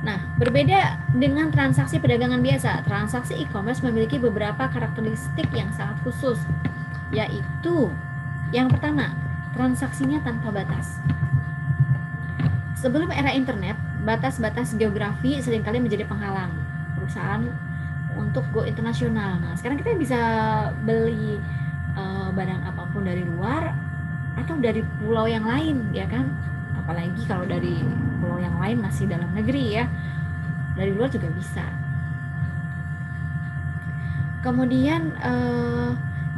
Nah, berbeda dengan transaksi perdagangan biasa, transaksi e-commerce memiliki beberapa karakteristik yang sangat khusus, yaitu yang pertama, transaksinya tanpa batas. Sebelum era internet, batas-batas geografi seringkali menjadi penghalang perusahaan untuk go internasional. Nah, sekarang kita bisa beli barang apapun dari luar atau dari pulau yang lain, ya kan? Apalagi kalau dari pulau yang lain masih dalam negeri ya, dari luar juga bisa. Kemudian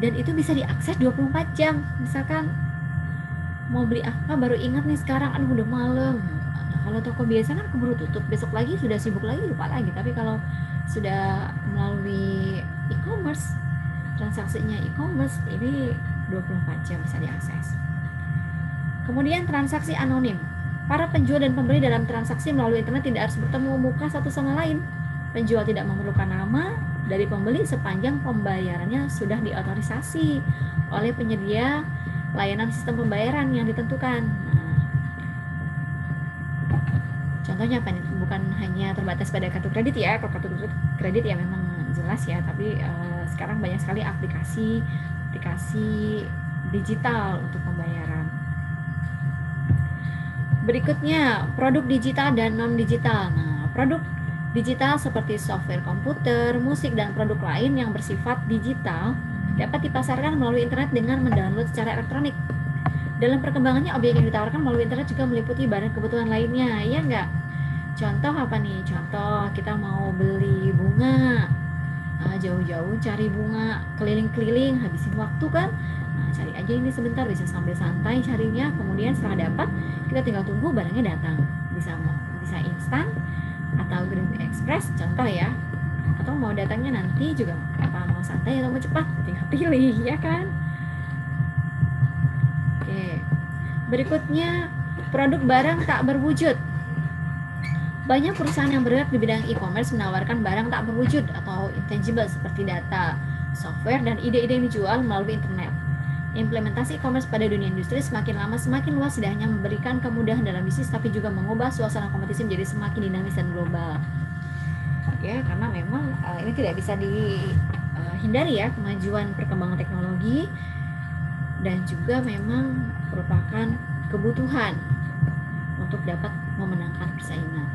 dan itu bisa diakses 24 jam. Misalkan mau beli apa baru ingat nih sekarang, aduh udah malam. Nah, kalau toko biasa kan keburu tutup, besok lagi sudah sibuk lagi, lupa lagi. Tapi kalau sudah melalui e-commerce, transaksinya e-commerce ini 24 jam bisa diakses. Kemudian transaksi anonim. Para penjual dan pembeli dalam transaksi melalui internet tidak harus bertemu muka satu sama lain. Penjual tidak memerlukan nama dari pembeli sepanjang pembayarannya sudah diotorisasi oleh penyedia layanan sistem pembayaran yang ditentukan. Nah, contohnya apa nih? Bukan hanya terbatas pada kartu kredit ya. Kalau kartu kredit ya memang jelas ya, tapi sekarang banyak sekali aplikasi digital untuk pembayaran. Berikutnya, produk digital dan non-digital. Nah, produk digital seperti software komputer, musik, dan produk lain yang bersifat digital dapat dipasarkan melalui internet dengan mendownload secara elektronik. Dalam perkembangannya, objek yang ditawarkan melalui internet juga meliputi barang kebutuhan lainnya, ya enggak? Contoh apa nih? Contoh kita mau beli bunga, jauh-jauh cari bunga, keliling-keliling, habisin waktu kan? Nah, cari aja ini sebentar, bisa sambil santai carinya, kemudian setelah dapat, kita tinggal tunggu barangnya datang. Bisa instan atau Green Express contoh ya, atau mau datangnya nanti juga apa, mau santai atau mau cepat, tinggal pilih ya kan. Oke, berikutnya produk barang tak berwujud. Banyak perusahaan yang bergerak di bidang e-commerce menawarkan barang tak berwujud atau intangible seperti data, software, dan ide-ide yang dijual melalui internet. Implementasi e-commerce pada dunia industri semakin lama semakin luas, tidak hanya memberikan kemudahan dalam bisnis tapi juga mengubah suasana kompetisi menjadi semakin dinamis dan global. Ya, karena memang ini tidak bisa dihindari ya, kemajuan perkembangan teknologi, dan juga memang merupakan kebutuhan untuk dapat memenangkan persaingan.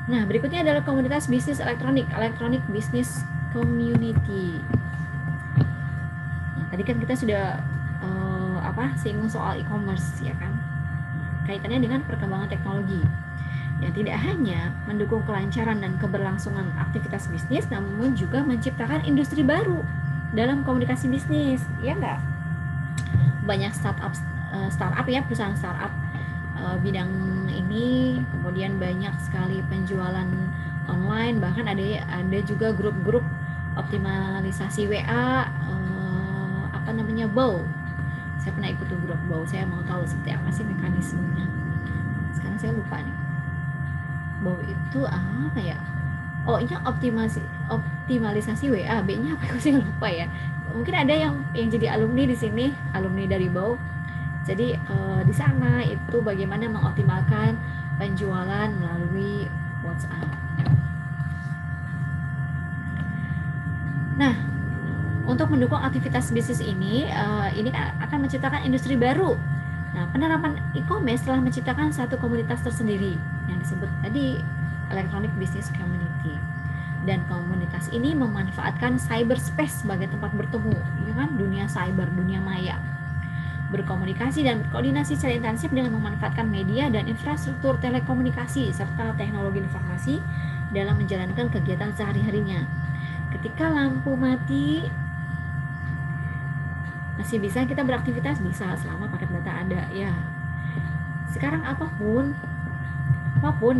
Nah, berikutnya adalah komunitas bisnis elektronik, electronic business community. Tadi kan kita sudah singgung soal e-commerce ya kan, kaitannya dengan perkembangan teknologi yang tidak hanya mendukung kelancaran dan keberlangsungan aktivitas bisnis, namun juga menciptakan industri baru dalam komunikasi bisnis, ya enggak? Banyak startup ya, perusahaan startup bidang ini, kemudian banyak sekali penjualan online, bahkan ada juga grup-grup optimalisasi WA, BOW. Saya pernah ikut grup BOW, saya mau tahu seperti apa sih mekanismenya. Sekarang saya lupa nih. BOW itu apa ya? Oh, ini optimalisasi WA, B-nya apa saya lupa ya. Mungkin ada yang jadi alumni di sini, alumni dari BOW. Jadi di sana itu bagaimana mengoptimalkan penjualan melalui WhatsApp. Nah, untuk mendukung aktivitas bisnis ini akan menciptakan industri baru. Nah, penerapan e-commerce telah menciptakan satu komunitas tersendiri yang disebut tadi electronic business community. Dan komunitas ini memanfaatkan cyberspace sebagai tempat bertemu, ya kan, dunia cyber, dunia maya. Berkomunikasi dan berkoordinasi secara intensif dengan memanfaatkan media dan infrastruktur telekomunikasi serta teknologi informasi dalam menjalankan kegiatan sehari-harinya. Ketika lampu mati, masih bisa kita beraktivitas, bisa selama paket data ada ya. Sekarang apapun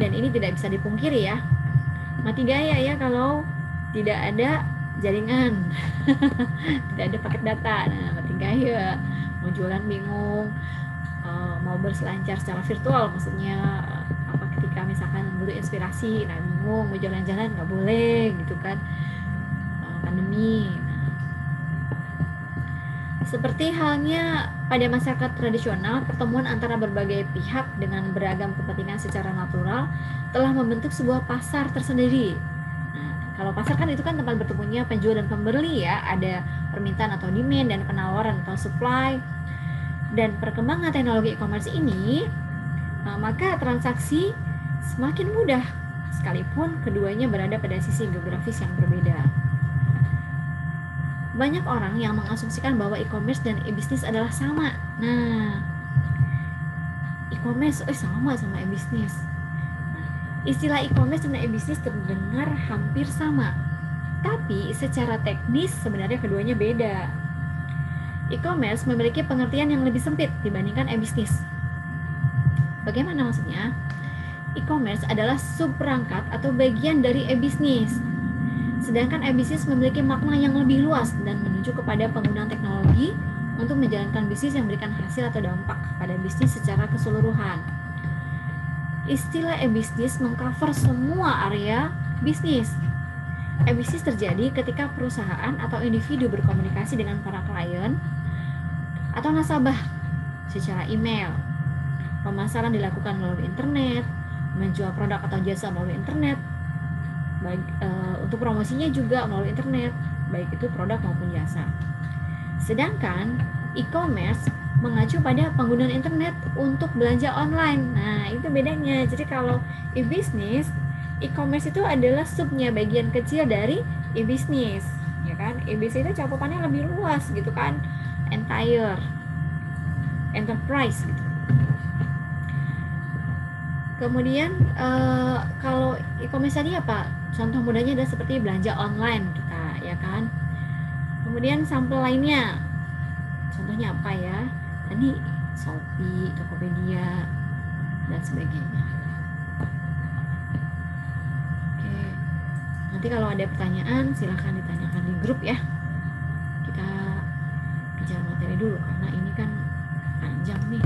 dan ini tidak bisa dipungkiri ya, mati gaya ya kalau tidak ada jaringan. Tidak ada paket data, nah mati gaya. Mau jualan bingung, mau berselancar secara virtual, maksudnya ketika misalkan butuh inspirasi, nah bingung mau jalan-jalan nggak boleh gitu kan, pandemi. Seperti halnya pada masyarakat tradisional, pertemuan antara berbagai pihak dengan beragam kepentingan secara natural telah membentuk sebuah pasar tersendiri. Nah, kalau pasar kan itu kan tempat bertemunya penjual dan pembeli ya, ada permintaan atau demand dan penawaran atau supply. Dan perkembangan teknologi e-commerce ini, maka transaksi semakin mudah sekalipun keduanya berada pada sisi geografis yang berbeda. Banyak orang yang mengasumsikan bahwa e-commerce dan e-business adalah sama. Nah, e-commerce sama e-business. Nah, istilah e-commerce dan e-business terdengar hampir sama, tapi secara teknis sebenarnya keduanya beda. E-commerce memiliki pengertian yang lebih sempit dibandingkan e-business. Bagaimana maksudnya? E-commerce adalah subperangkat atau bagian dari e-business. Sedangkan e-business memiliki makna yang lebih luas dan menuju kepada penggunaan teknologi untuk menjalankan bisnis yang memberikan hasil atau dampak pada bisnis secara keseluruhan. Istilah e-business mengcover semua area bisnis. E-business terjadi ketika perusahaan atau individu berkomunikasi dengan para klien atau nasabah secara email. Pemasaran dilakukan melalui internet, menjual produk atau jasa melalui internet, baik untuk promosinya juga melalui internet, baik itu produk maupun jasa. Sedangkan e-commerce mengacu pada penggunaan internet untuk belanja online. Nah, itu bedanya. Jadi kalau e-business, e-commerce itu adalah subnya, bagian kecil dari e-business, ya kan? E-business itu cakupannya lebih luas gitu kan, entire enterprise gitu. Kemudian kalau e-commerce tadi apa? Contoh mudahnya adalah seperti belanja online kita, ya kan? Kemudian sampel lainnya, contohnya apa ya? Tadi Shopee, Tokopedia, dan sebagainya. Oke, nanti kalau ada pertanyaan silahkan ditanyakan di grup ya. Kita kejar materi dulu karena ini kan panjang nih,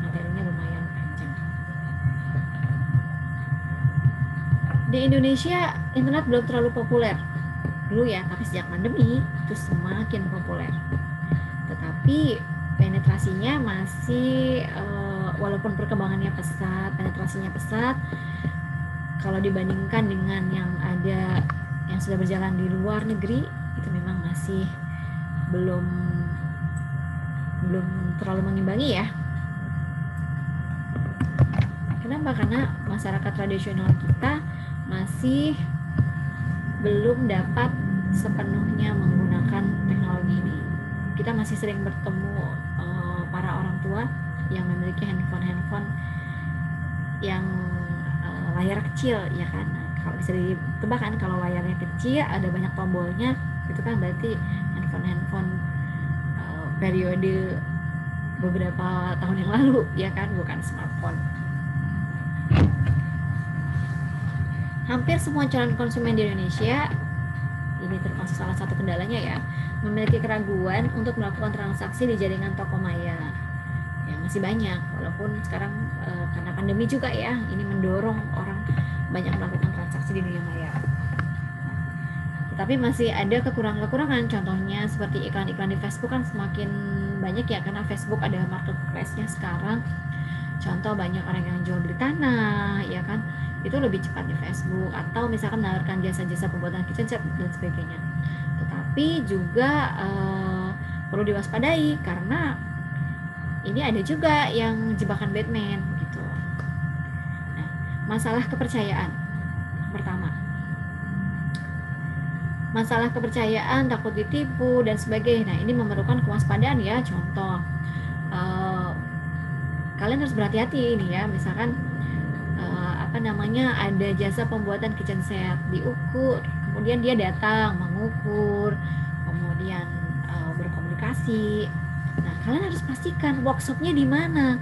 materinya lumayan panjang. Di Indonesia internet belum terlalu populer dulu ya, tapi sejak pandemi itu semakin populer. Tetapi penetrasinya masih walaupun perkembangannya pesat, penetrasinya pesat, kalau dibandingkan dengan yang ada yang sudah berjalan di luar negeri, itu memang masih belum terlalu mengimbangi ya. Kenapa? Karena masyarakat tradisional kita masih belum dapat sepenuhnya menggunakan teknologi ini. Kita masih sering bertemu para orang tua yang memiliki handphone yang layar kecil, ya kan. Nah, kalau bisa ditebak kan, kalau layarnya kecil ada banyak tombolnya, itu kan berarti handphone periode beberapa tahun yang lalu, ya kan, bukan smartphone. Hampir semua calon konsumen di Indonesia, ini termasuk salah satu kendalanya ya, memiliki keraguan untuk melakukan transaksi di jaringan toko maya. Ya, masih banyak, walaupun sekarang karena pandemi juga ya, ini mendorong orang banyak melakukan transaksi di dunia maya. Tetapi masih ada kekurangan-kekurangan, contohnya seperti iklan-iklan di Facebook kan semakin banyak ya, karena Facebook ada marketplace-nya sekarang. Contoh banyak orang yang jual beli tanah, ya kan, itu lebih cepat di Facebook, atau misalkan menawarkan jasa-jasa pembuatan kitchen set dan sebagainya. Tetapi juga perlu diwaspadai karena ini ada juga yang jebakan Batman gitu. Nah, masalah kepercayaan pertama, Masalah kepercayaan, takut ditipu, dan sebagainya. Nah, ini memerlukan kewaspadaan ya. Contoh, kalian harus berhati-hati ini ya. Misalkan ada jasa pembuatan kitchen set, diukur, kemudian dia datang mengukur, kemudian berkomunikasi. Nah, kalian harus pastikan workshopnya di mana.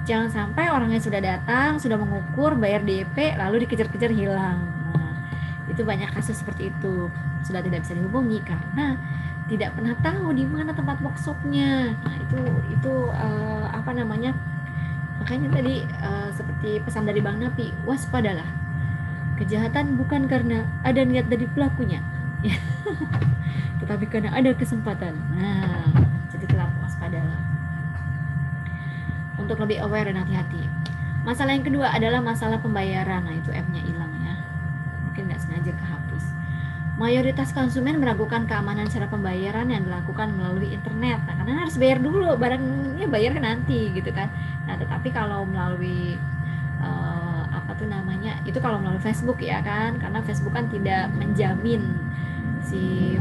Jangan sampai orang yang sudah datang, sudah mengukur, bayar DP, lalu dikejar-kejar hilang. Nah, itu banyak kasus seperti itu. Sudah tidak bisa dihubungi karena tidak pernah tahu di mana tempat workshopnya. Nah, itu makanya tadi seperti pesan dari Bang Napi, waspadalah. Kejahatan bukan karena ada niat dari pelakunya, ya. Tetapi karena ada kesempatan. Nah, jadi tetap waspadalah. Untuk lebih aware dan hati-hati. Masalah yang kedua adalah masalah pembayaran. Nah, itu M-nya hilang ya. Mungkin nggak sengaja kehapus. Mayoritas konsumen meragukan keamanan cara pembayaran yang dilakukan melalui internet. Nah, karena harus bayar dulu, barangnya bayar nanti gitu kan. Nah, tetapi kalau melalui itu kalau melalui Facebook ya kan, karena Facebook kan tidak menjamin si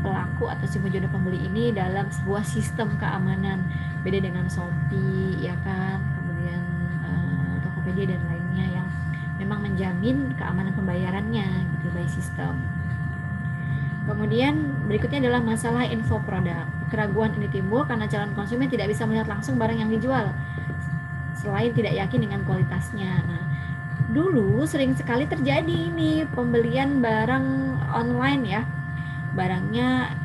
pelaku atau si penjual pembeli ini dalam sebuah sistem keamanan. Beda dengan Shopee ya kan, kemudian Tokopedia dan lainnya yang memang menjamin keamanan pembayarannya gitu by sistem. Kemudian berikutnya adalah masalah info produk. Keraguan ini timbul karena calon konsumen tidak bisa melihat langsung barang yang dijual, selain tidak yakin dengan kualitasnya. Nah, dulu sering sekali terjadi ini pembelian barang online ya, barangnya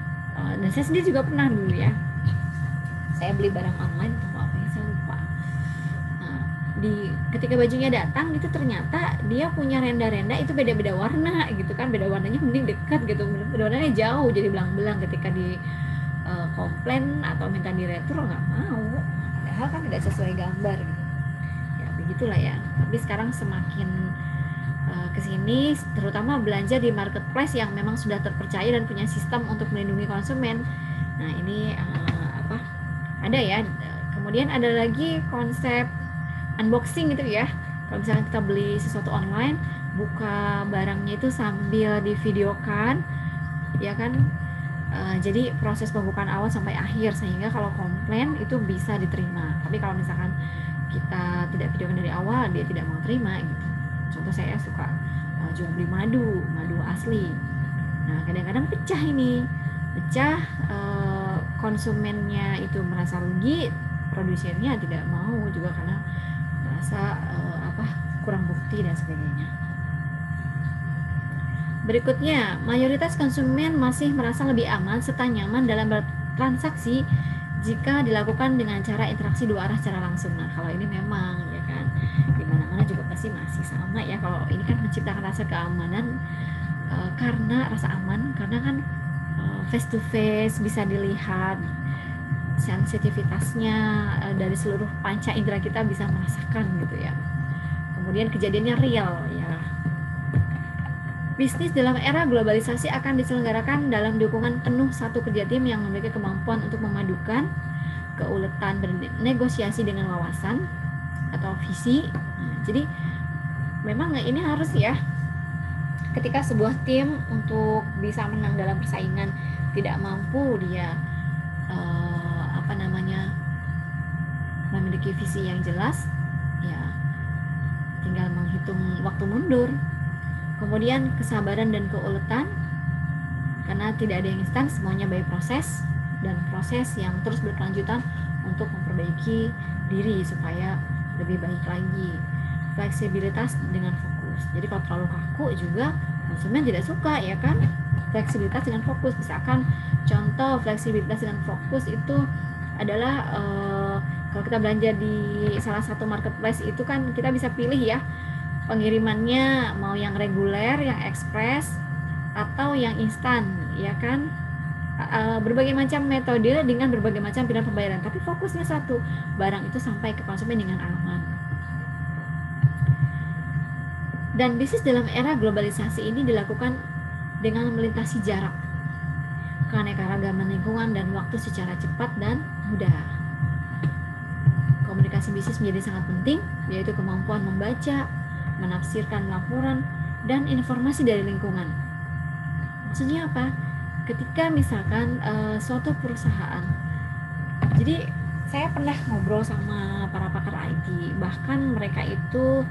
dan saya sendiri juga pernah dulu ya, saya beli barang online atau apa ya saya lupa. Nah, ketika bajunya datang itu ternyata dia punya renda-renda itu beda-beda warna gitu kan, beda warnanya mending dekat gitu, beda warnanya jauh jadi belang-belang. Ketika di komplain atau minta di retro nggak mau, padahal kan tidak sesuai gambar gitu. Ya begitulah ya. Tapi sekarang semakin kesini, terutama belanja di marketplace yang memang sudah terpercaya dan punya sistem untuk melindungi konsumen. Nah ini ada ya. Kemudian ada lagi konsep unboxing gitu ya. Kalau misalnya kita beli sesuatu online, buka barangnya itu sambil divideokan, ya kan. Jadi proses pembukaan awal sampai akhir, sehingga kalau komplain itu bisa diterima. Tapi kalau misalkan kita tidak videokan dari awal, dia tidak mau terima gitu. Contoh saya suka jual beli madu asli. Nah kadang-kadang pecah, konsumennya itu merasa rugi, produsennya tidak mau juga karena merasa kurang bukti dan sebagainya. Berikutnya, mayoritas konsumen masih merasa lebih aman serta nyaman dalam bertransaksi jika dilakukan dengan cara interaksi dua arah secara langsung. Nah, kalau ini memang ya kan, di mana-mana juga pasti masih sama ya. Kalau ini kan menciptakan rasa keamanan karena rasa aman, karena kan face to face, bisa dilihat sensitivitasnya, dari seluruh panca indera kita bisa merasakan gitu ya. Kemudian kejadiannya real ya. Bisnis dalam era globalisasi akan diselenggarakan dalam dukungan penuh satu kerja tim yang memiliki kemampuan untuk memadukan keuletan bernegosiasi dengan wawasan atau visi. Nah, jadi memang ini harus ya, ketika sebuah tim untuk bisa menang dalam persaingan tidak mampu dia memiliki visi yang jelas, ya tinggal menghitung waktu mundur. Kemudian kesabaran dan keuletan, karena tidak ada yang instan, semuanya by proses, dan proses yang terus berkelanjutan untuk memperbaiki diri supaya lebih baik lagi. Fleksibilitas dengan fokus. Jadi kalau terlalu kaku juga konsumen tidak suka ya kan. Fleksibilitas dengan fokus, misalkan contoh fleksibilitas dengan fokus itu adalah kalau kita belanja di salah satu marketplace itu kan kita bisa pilih ya pengirimannya mau yang reguler, yang ekspres, atau yang instan, ya kan. Berbagai macam metode dengan berbagai macam pilihan pembayaran, tapi fokusnya satu, barang itu sampai ke konsumen dengan aman. Dan bisnis dalam era globalisasi ini dilakukan dengan melintasi jarak, keanekaragaman lingkungan dan waktu secara cepat dan mudah. Komunikasi bisnis menjadi sangat penting, yaitu kemampuan membaca, menafsirkan laporan dan informasi dari lingkungan. Maksudnya apa? Ketika misalkan suatu perusahaan, jadi saya pernah ngobrol sama para pakar IT, bahkan mereka itu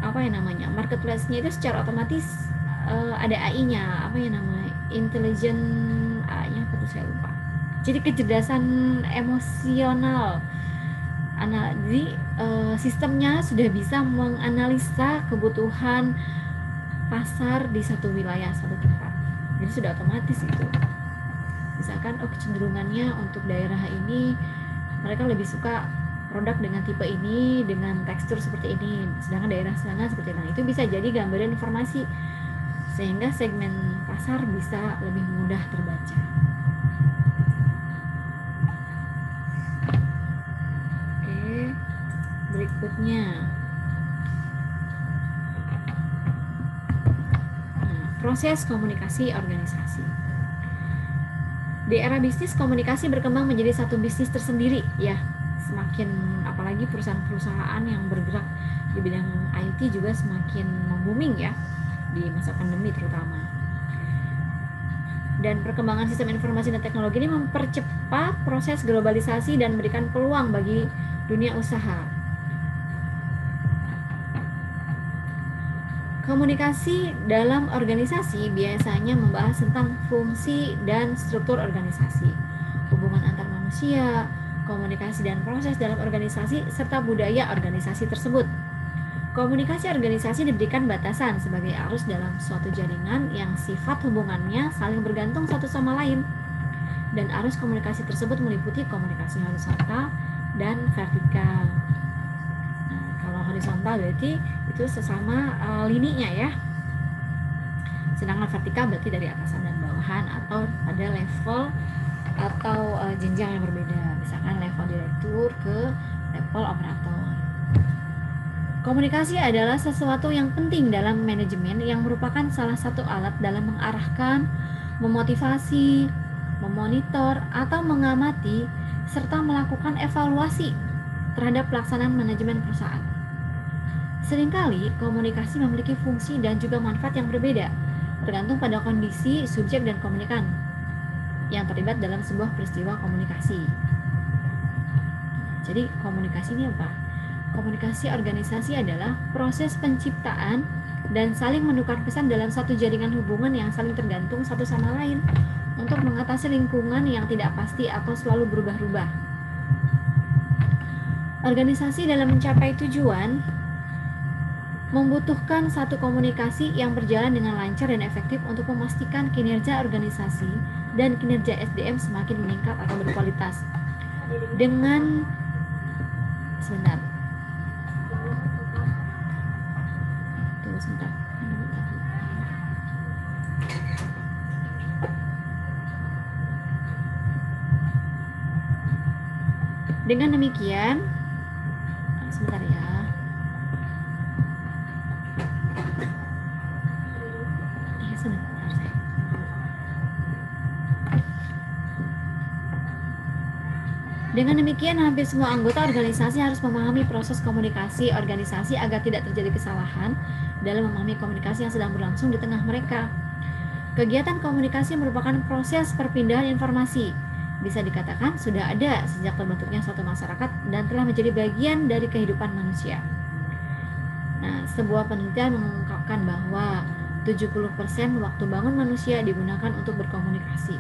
apa ya namanya, marketplace-nya itu secara otomatis ada AI-nya, apa ya namanya, intelligent AI-nya apa tuh saya lupa. Jadi kecerdasan emosional. Jadi sistemnya sudah bisa menganalisa kebutuhan pasar di satu wilayah, satu tempat. Jadi sudah otomatis itu. Misalkan kecenderungannya untuk daerah ini mereka lebih suka produk dengan tipe ini, dengan tekstur seperti ini, sedangkan daerah sana seperti itu. Nah, itu bisa jadi gambaran informasi sehingga segmen pasar bisa lebih mudah terbaca. Oke, berikutnya. Nah, proses komunikasi organisasi. Di era bisnis, komunikasi berkembang menjadi satu bisnis tersendiri, ya. Semakin, apalagi perusahaan-perusahaan yang bergerak di bidang IT juga semakin booming ya di masa pandemi terutama. Dan perkembangan sistem informasi dan teknologi ini mempercepat proses globalisasi dan memberikan peluang bagi dunia usaha. Komunikasi dalam organisasi biasanya membahas tentang fungsi dan struktur organisasi, hubungan antar manusia, komunikasi dan proses dalam organisasi, serta budaya organisasi tersebut. Komunikasi organisasi diberikan batasan sebagai arus dalam suatu jaringan yang sifat hubungannya saling bergantung satu sama lain. Dan arus komunikasi tersebut meliputi komunikasi horizontal dan vertikal. Nah, kalau horizontal berarti itu sesama lininya ya. Sedangkan vertikal berarti dari atasan dan bawahan atau pada level atau jenjang yang berbeda. Misalkan level direktur ke level operator. Komunikasi adalah sesuatu yang penting dalam manajemen yang merupakan salah satu alat dalam mengarahkan, memotivasi, memonitor, atau mengamati, serta melakukan evaluasi terhadap pelaksanaan manajemen perusahaan. Seringkali komunikasi memiliki fungsi dan juga manfaat yang berbeda, tergantung pada kondisi, subjek, dan komunikan yang terlibat dalam sebuah peristiwa komunikasi. Jadi komunikasi ini apa? Komunikasi organisasi adalah proses penciptaan dan saling menukar pesan dalam satu jaringan hubungan yang saling tergantung satu sama lain untuk mengatasi lingkungan yang tidak pasti atau selalu berubah-ubah. Organisasi dalam mencapai tujuan membutuhkan satu komunikasi yang berjalan dengan lancar dan efektif untuk memastikan kinerja organisasi dan kinerja SDM semakin meningkat atau berkualitas. Dengan sebentar. Dengan demikian, sebentar ya. Dengan demikian, hampir semua anggota organisasi harus memahami proses komunikasi organisasi agar tidak terjadi kesalahan dalam memahami komunikasi yang sedang berlangsung di tengah mereka. Kegiatan komunikasi merupakan proses perpindahan informasi. Bisa dikatakan sudah ada sejak terbentuknya suatu masyarakat dan telah menjadi bagian dari kehidupan manusia. Nah, sebuah penelitian mengungkapkan bahwa 70% waktu bangun manusia digunakan untuk berkomunikasi.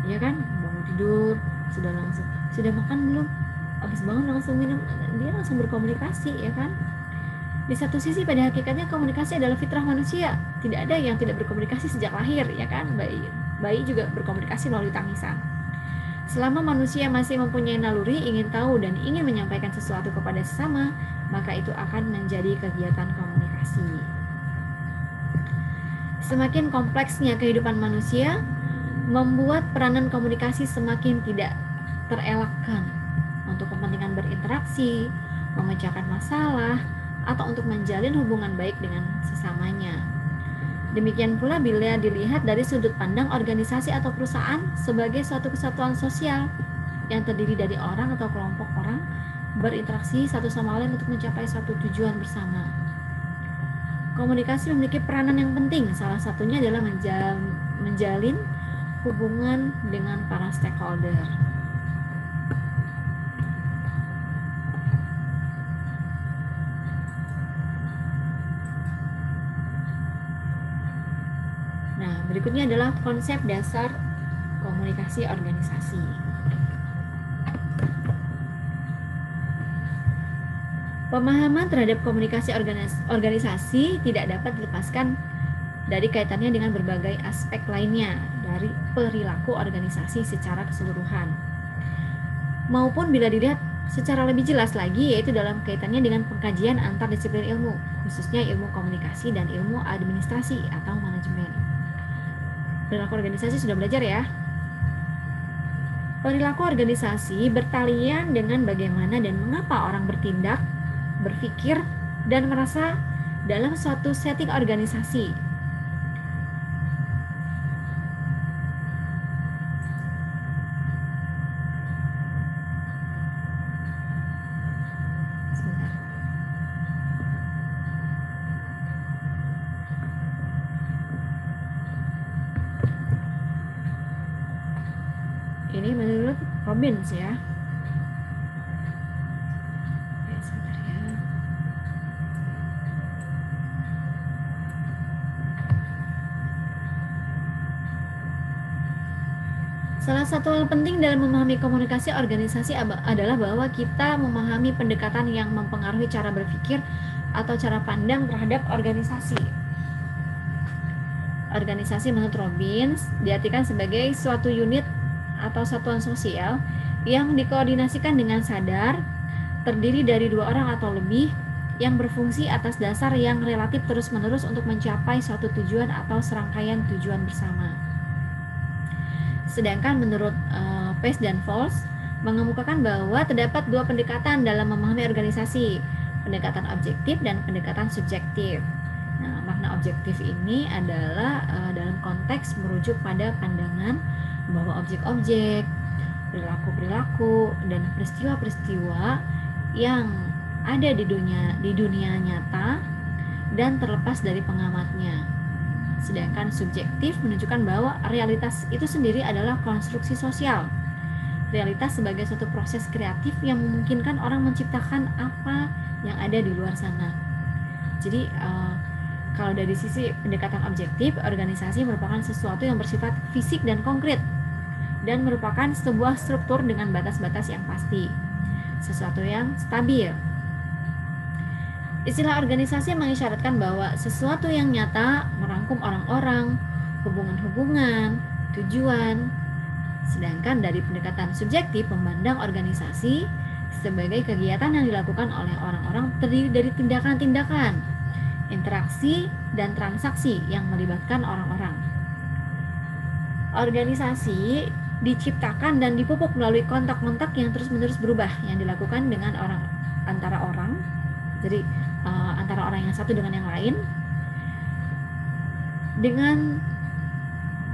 Ya kan? Bangun tidur, sudah makan belum, habis bangun langsung minum, dia langsung berkomunikasi, ya kan? Di satu sisi pada hakikatnya komunikasi adalah fitrah manusia, tidak ada yang tidak berkomunikasi sejak lahir, ya kan? Bayi juga berkomunikasi melalui tangisan. Selama manusia masih mempunyai naluri ingin tahu dan ingin menyampaikan sesuatu kepada sesama, maka itu akan menjadi kegiatan komunikasi. Semakin kompleksnya kehidupan manusia membuat peranan komunikasi semakin tidak terelakkan untuk kepentingan berinteraksi, memecahkan masalah, atau untuk menjalin hubungan baik dengan sesamanya. Demikian pula bila dilihat dari sudut pandang organisasi atau perusahaan sebagai suatu kesatuan sosial yang terdiri dari orang atau kelompok orang berinteraksi satu sama lain untuk mencapai suatu tujuan bersama. komunikasi memiliki peranan yang penting. Salah satunya adalah menjalin hubungan dengan para stakeholder. Nah, berikutnya adalah konsep dasar komunikasi organisasi. Pemahaman terhadap komunikasi organisasi tidak dapat dilepaskan dari kaitannya dengan berbagai aspek lainnya dari perilaku organisasi secara keseluruhan. Maupun bila dilihat secara lebih jelas lagi, yaitu dalam kaitannya dengan pengkajian antar disiplin ilmu, khususnya ilmu komunikasi dan ilmu administrasi atau manajemen. Perilaku organisasi sudah belajar ya. Perilaku organisasi bertalian dengan bagaimana dan mengapa orang bertindak, berpikir, dan merasa dalam suatu setting organisasi. Sebentar. Ini menurut Robbins ya. Salah satu hal penting dalam memahami komunikasi organisasi adalah bahwa kita memahami pendekatan yang mempengaruhi cara berpikir atau cara pandang terhadap organisasi. Organisasi menurut Robbins diartikan sebagai suatu unit atau satuan sosial yang dikoordinasikan dengan sadar, terdiri dari 2 orang atau lebih, yang berfungsi atas dasar yang relatif terus-menerus untuk mencapai suatu tujuan atau serangkaian tujuan bersama. Sedangkan menurut Pace dan Falls mengemukakan bahwa terdapat 2 pendekatan dalam memahami organisasi, pendekatan objektif dan pendekatan subjektif. Nah, makna objektif ini adalah dalam konteks merujuk pada pandangan bahwa objek-objek, perilaku-perilaku, dan peristiwa-peristiwa yang ada di dunia nyata dan terlepas dari pengamatnya. Sedangkan subjektif menunjukkan bahwa realitas itu sendiri adalah konstruksi sosial. Realitas sebagai suatu proses kreatif yang memungkinkan orang menciptakan apa yang ada di luar sana. Jadi kalau dari sisi pendekatan objektif, organisasi merupakan sesuatu yang bersifat fisik dan konkret dan merupakan sebuah struktur dengan batas-batas yang pasti, sesuatu yang stabil. Istilah organisasi mengisyaratkan bahwa sesuatu yang nyata merangkum orang-orang, hubungan-hubungan, tujuan. Sedangkan dari pendekatan subjektif memandang organisasi sebagai kegiatan yang dilakukan oleh orang-orang terdiri dari tindakan-tindakan, interaksi, dan transaksi yang melibatkan orang-orang. Organisasi diciptakan dan dipupuk melalui kontak-kontak yang terus-menerus berubah yang dilakukan dengan antara orang. Jadi antara orang yang satu dengan yang lain,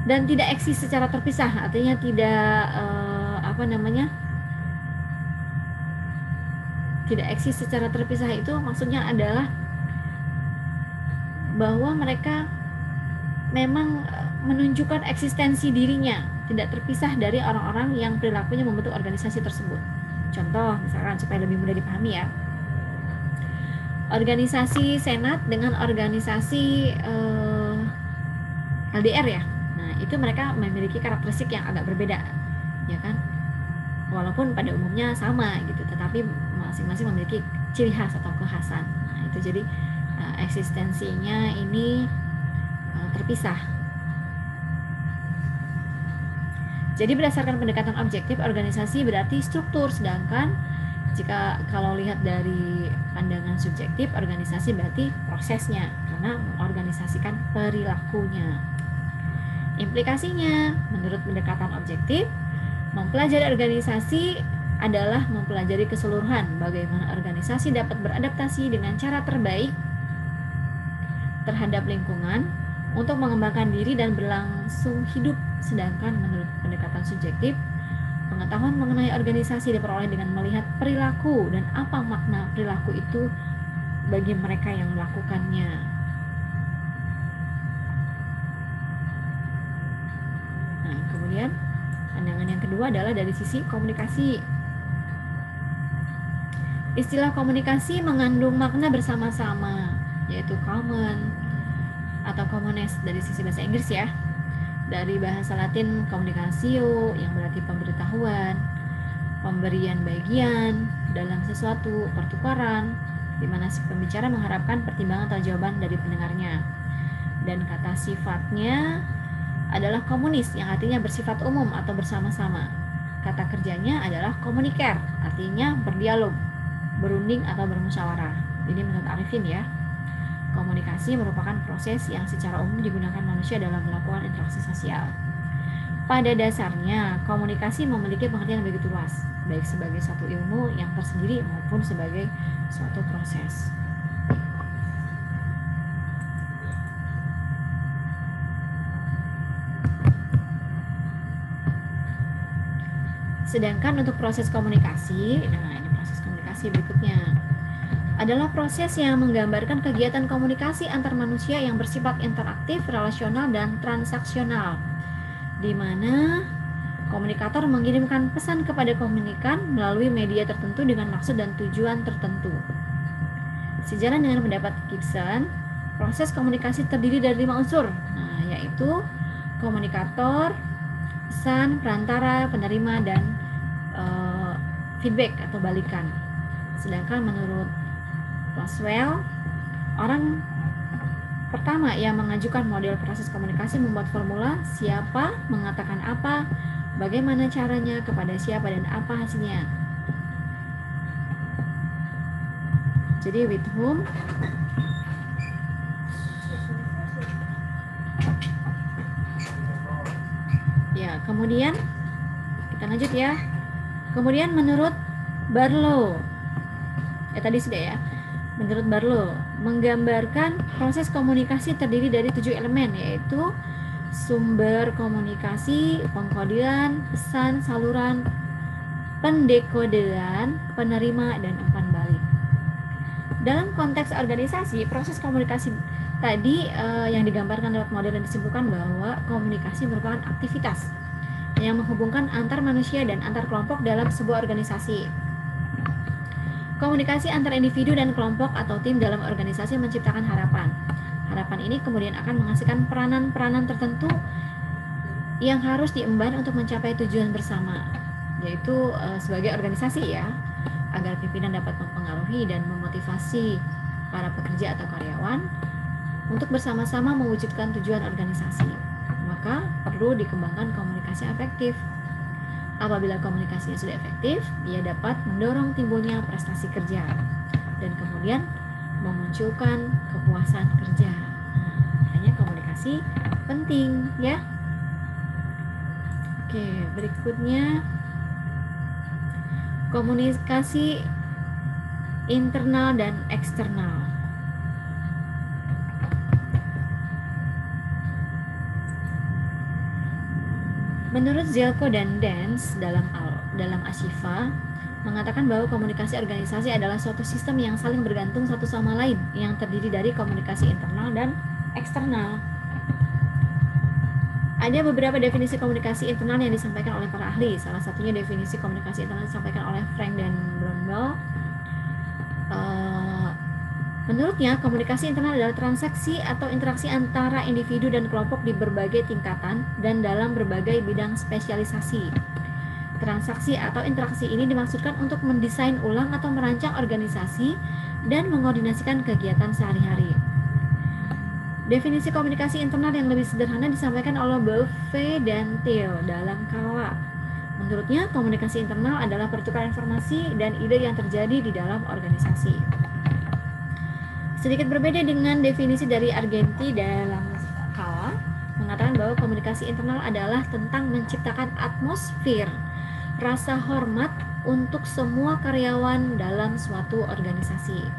dan tidak eksis secara terpisah, artinya tidak tidak eksis secara terpisah. Itu maksudnya adalah bahwa mereka memang menunjukkan eksistensi dirinya, tidak terpisah dari orang-orang yang perilakunya membentuk organisasi tersebut. Contoh misalkan supaya lebih mudah dipahami ya, organisasi Senat dengan organisasi LDR ya. Nah, itu mereka memiliki karakteristik yang agak berbeda, ya kan? Walaupun pada umumnya sama gitu, tetapi masing-masing memiliki ciri khas atau kekhasan. Nah, itu jadi eksistensinya ini terpisah. Jadi berdasarkan pendekatan objektif, organisasi berarti struktur, sedangkan jika kalau lihat dari pandangan subjektif, organisasi berarti prosesnya, karena mengorganisasikan perilakunya. Implikasinya, menurut pendekatan objektif, mempelajari organisasi adalah mempelajari keseluruhan bagaimana organisasi dapat beradaptasi dengan cara terbaik terhadap lingkungan untuk mengembangkan diri dan berlangsung hidup. Sedangkan menurut pendekatan subjektif, pengetahuan mengenai organisasi diperoleh dengan melihat perilaku dan apa makna perilaku itu bagi mereka yang melakukannya. Kemudian pandangan yang kedua adalah dari sisi komunikasi. Istilah komunikasi mengandung makna bersama-sama, yaitu common atau commones dari sisi bahasa Inggris ya. Dari bahasa Latin communicatio yang berarti pemberitahuan, pemberian bagian dalam sesuatu, pertukaran, di mana si pembicara mengharapkan pertimbangan atau jawaban dari pendengarnya. Dan kata sifatnya adalah komunis yang artinya bersifat umum atau bersama-sama. Kata kerjanya adalah communicare, artinya berdialog, berunding atau bermusyawarah. Ini menurut Arifin ya. Komunikasi merupakan proses yang secara umum digunakan manusia dalam melakukan interaksi sosial. Pada dasarnya, komunikasi memiliki pengertian begitu luas, baik sebagai suatu ilmu yang tersendiri maupun sebagai suatu proses. Sedangkan untuk proses komunikasi, nah ini proses komunikasi berikutnya, adalah proses yang menggambarkan kegiatan komunikasi antar manusia yang bersifat interaktif, relasional, dan transaksional, di mana komunikator mengirimkan pesan kepada komunikan melalui media tertentu dengan maksud dan tujuan tertentu. Sejalan dengan pendapat Gibson, proses komunikasi terdiri dari 5 unsur, yaitu komunikator, pesan, perantara, penerima, dan feedback atau balikan. Sedangkan menurut Roswell, orang pertama yang mengajukan model proses komunikasi membuat formula siapa, mengatakan apa, bagaimana caranya, kepada siapa, dan apa hasilnya. Jadi with whom, ya, kemudian kita lanjut ya. Kemudian menurut Barlow, tadi sudah ya. Menurut Barlow, menggambarkan proses komunikasi terdiri dari 7 elemen, yaitu sumber komunikasi, pengkodean, pesan, saluran, pendekodean, penerima, dan umpan balik. Dalam konteks organisasi, proses komunikasi tadi yang digambarkan lewat model dan disebutkan bahwa komunikasi merupakan aktivitas yang menghubungkan antar manusia dan antar kelompok dalam sebuah organisasi. Komunikasi antar individu dan kelompok atau tim dalam organisasi menciptakan harapan. Harapan ini kemudian akan menghasilkan peranan-peranan tertentu yang harus diemban untuk mencapai tujuan bersama, yaitu sebagai organisasi ya, agar pimpinan dapat mempengaruhi dan memotivasi para pekerja atau karyawan untuk bersama-sama mewujudkan tujuan organisasi. Maka perlu dikembangkan komunikasi efektif. Apabila komunikasinya sudah efektif, ia dapat mendorong timbulnya prestasi kerja dan kemudian memunculkan kepuasan kerja. Makanya komunikasi penting ya. Oke, berikutnya komunikasi internal dan eksternal. Menurut Zelko dan Dance dalam Ashifa mengatakan bahwa komunikasi organisasi adalah suatu sistem yang saling bergantung satu sama lain yang terdiri dari komunikasi internal dan eksternal. Ada beberapa definisi komunikasi internal yang disampaikan oleh para ahli. Salah satunya definisi komunikasi internal disampaikan oleh Frank dan Bromwell. Menurutnya, komunikasi internal adalah transaksi atau interaksi antara individu dan kelompok di berbagai tingkatan dan dalam berbagai bidang spesialisasi. Transaksi atau interaksi ini dimaksudkan untuk mendesain ulang atau merancang organisasi dan mengkoordinasikan kegiatan sehari-hari. Definisi komunikasi internal yang lebih sederhana disampaikan oleh Buffet dan Theo dalam Kala. Menurutnya, komunikasi internal adalah pertukaran informasi dan ide yang terjadi di dalam organisasi. Sedikit berbeda dengan definisi dari Argenti dalam Kala, mengatakan bahwa komunikasi internal adalah tentang menciptakan atmosfer rasa hormat untuk semua karyawan dalam suatu organisasi.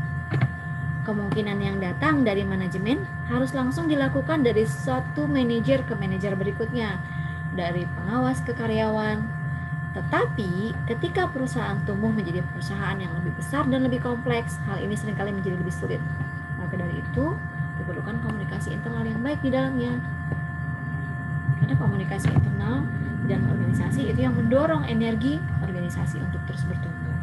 Kemungkinan yang datang dari manajemen harus langsung dilakukan dari suatu manajer ke manajer berikutnya, dari pengawas ke karyawan. Tetapi ketika perusahaan tumbuh menjadi perusahaan yang lebih besar dan lebih kompleks, hal ini seringkali menjadi lebih sulit. Maka dari itu diperlukan komunikasi internal yang baik di dalamnya. Karena komunikasi internal dalam organisasi itu yang mendorong energi organisasi untuk terus bertumbuh.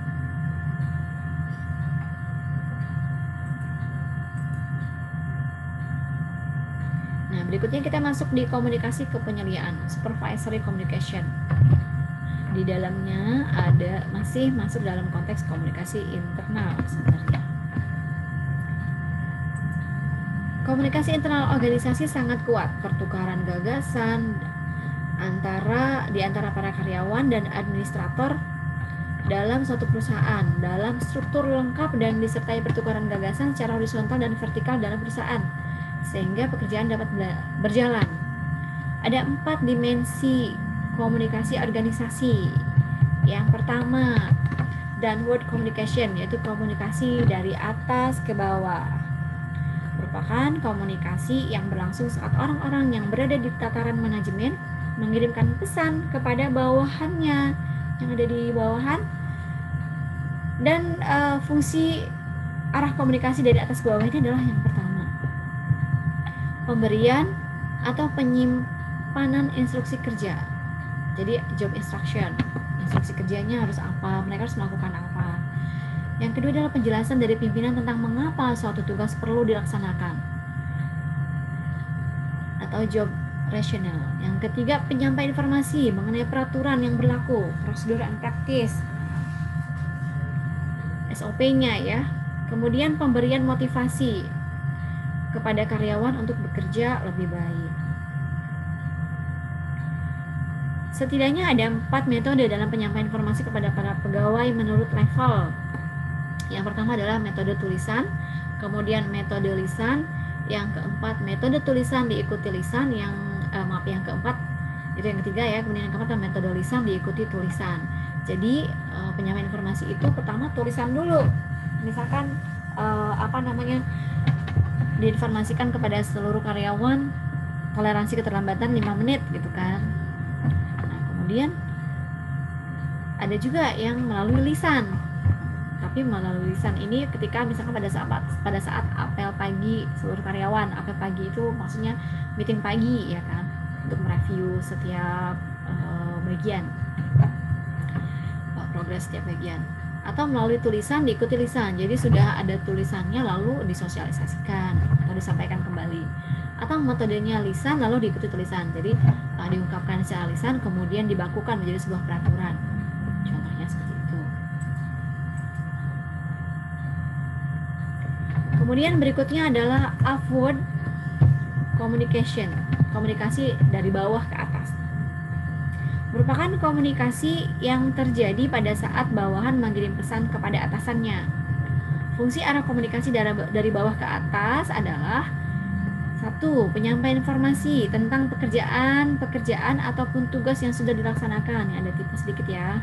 Nah, berikutnya kita masuk di komunikasi kepenyediaan, supervisory communication. Di dalamnya masih masuk dalam konteks komunikasi internal sebenarnya. Komunikasi internal organisasi sangat kuat, pertukaran gagasan di antara para karyawan dan administrator dalam suatu perusahaan, dalam struktur lengkap dan disertai pertukaran gagasan secara horizontal dan vertikal dalam perusahaan, sehingga pekerjaan dapat berjalan. Ada 4 dimensi komunikasi organisasi. Yang pertama, downward communication, yaitu komunikasi dari atas ke bawah. Merupakan komunikasi yang berlangsung saat orang-orang yang berada di tataran manajemen mengirimkan pesan kepada bawahannya yang ada di bawahan, dan fungsi arah komunikasi dari atas ke bawah ini adalah yang pertama, pemberian atau penyimpanan instruksi kerja. Jadi job instruction, instruksi kerjanya harus apa, mereka harus melakukan apa. Yang kedua adalah penjelasan dari pimpinan tentang mengapa suatu tugas perlu dilaksanakan atau job rational. Yang ketiga, penyampaian informasi mengenai peraturan yang berlaku, prosedur and practice, SOP-nya ya. Kemudian pemberian motivasi kepada karyawan untuk bekerja lebih baik. Setidaknya ada 4 metode dalam penyampaian informasi kepada para pegawai menurut level. Yang pertama adalah metode tulisan, kemudian metode lisan, yang keempat metode tulisan diikuti lisan, yang keempat itu yang ketiga ya, kemudian yang keempat adalah metode lisan diikuti tulisan. Jadi penyampaian informasi itu pertama tulisan dulu, misalkan diinformasikan kepada seluruh karyawan toleransi keterlambatan 5 menit gitu kan. Nah, kemudian ada juga yang melalui lisan. Tapi melalui lisan ini ketika misalkan pada saat apel pagi seluruh karyawan, apel pagi itu maksudnya meeting pagi ya kan, untuk mereview setiap bagian, progres setiap bagian. Atau melalui tulisan diikuti lisan, jadi sudah ada tulisannya lalu disosialisasikan atau disampaikan kembali. Atau metodenya lisan lalu diikuti tulisan, jadi diungkapkan secara lisan kemudian dibakukan menjadi sebuah peraturan. Contohnya seperti itu. Kemudian berikutnya adalah upward communication, komunikasi dari bawah ke atas. Merupakan komunikasi yang terjadi pada saat bawahan mengirim pesan kepada atasannya. Fungsi arah komunikasi dari bawah ke atas adalah 1. Penyampaian informasi tentang pekerjaan ataupun tugas yang sudah dilaksanakan. Ada tipe sedikit ya.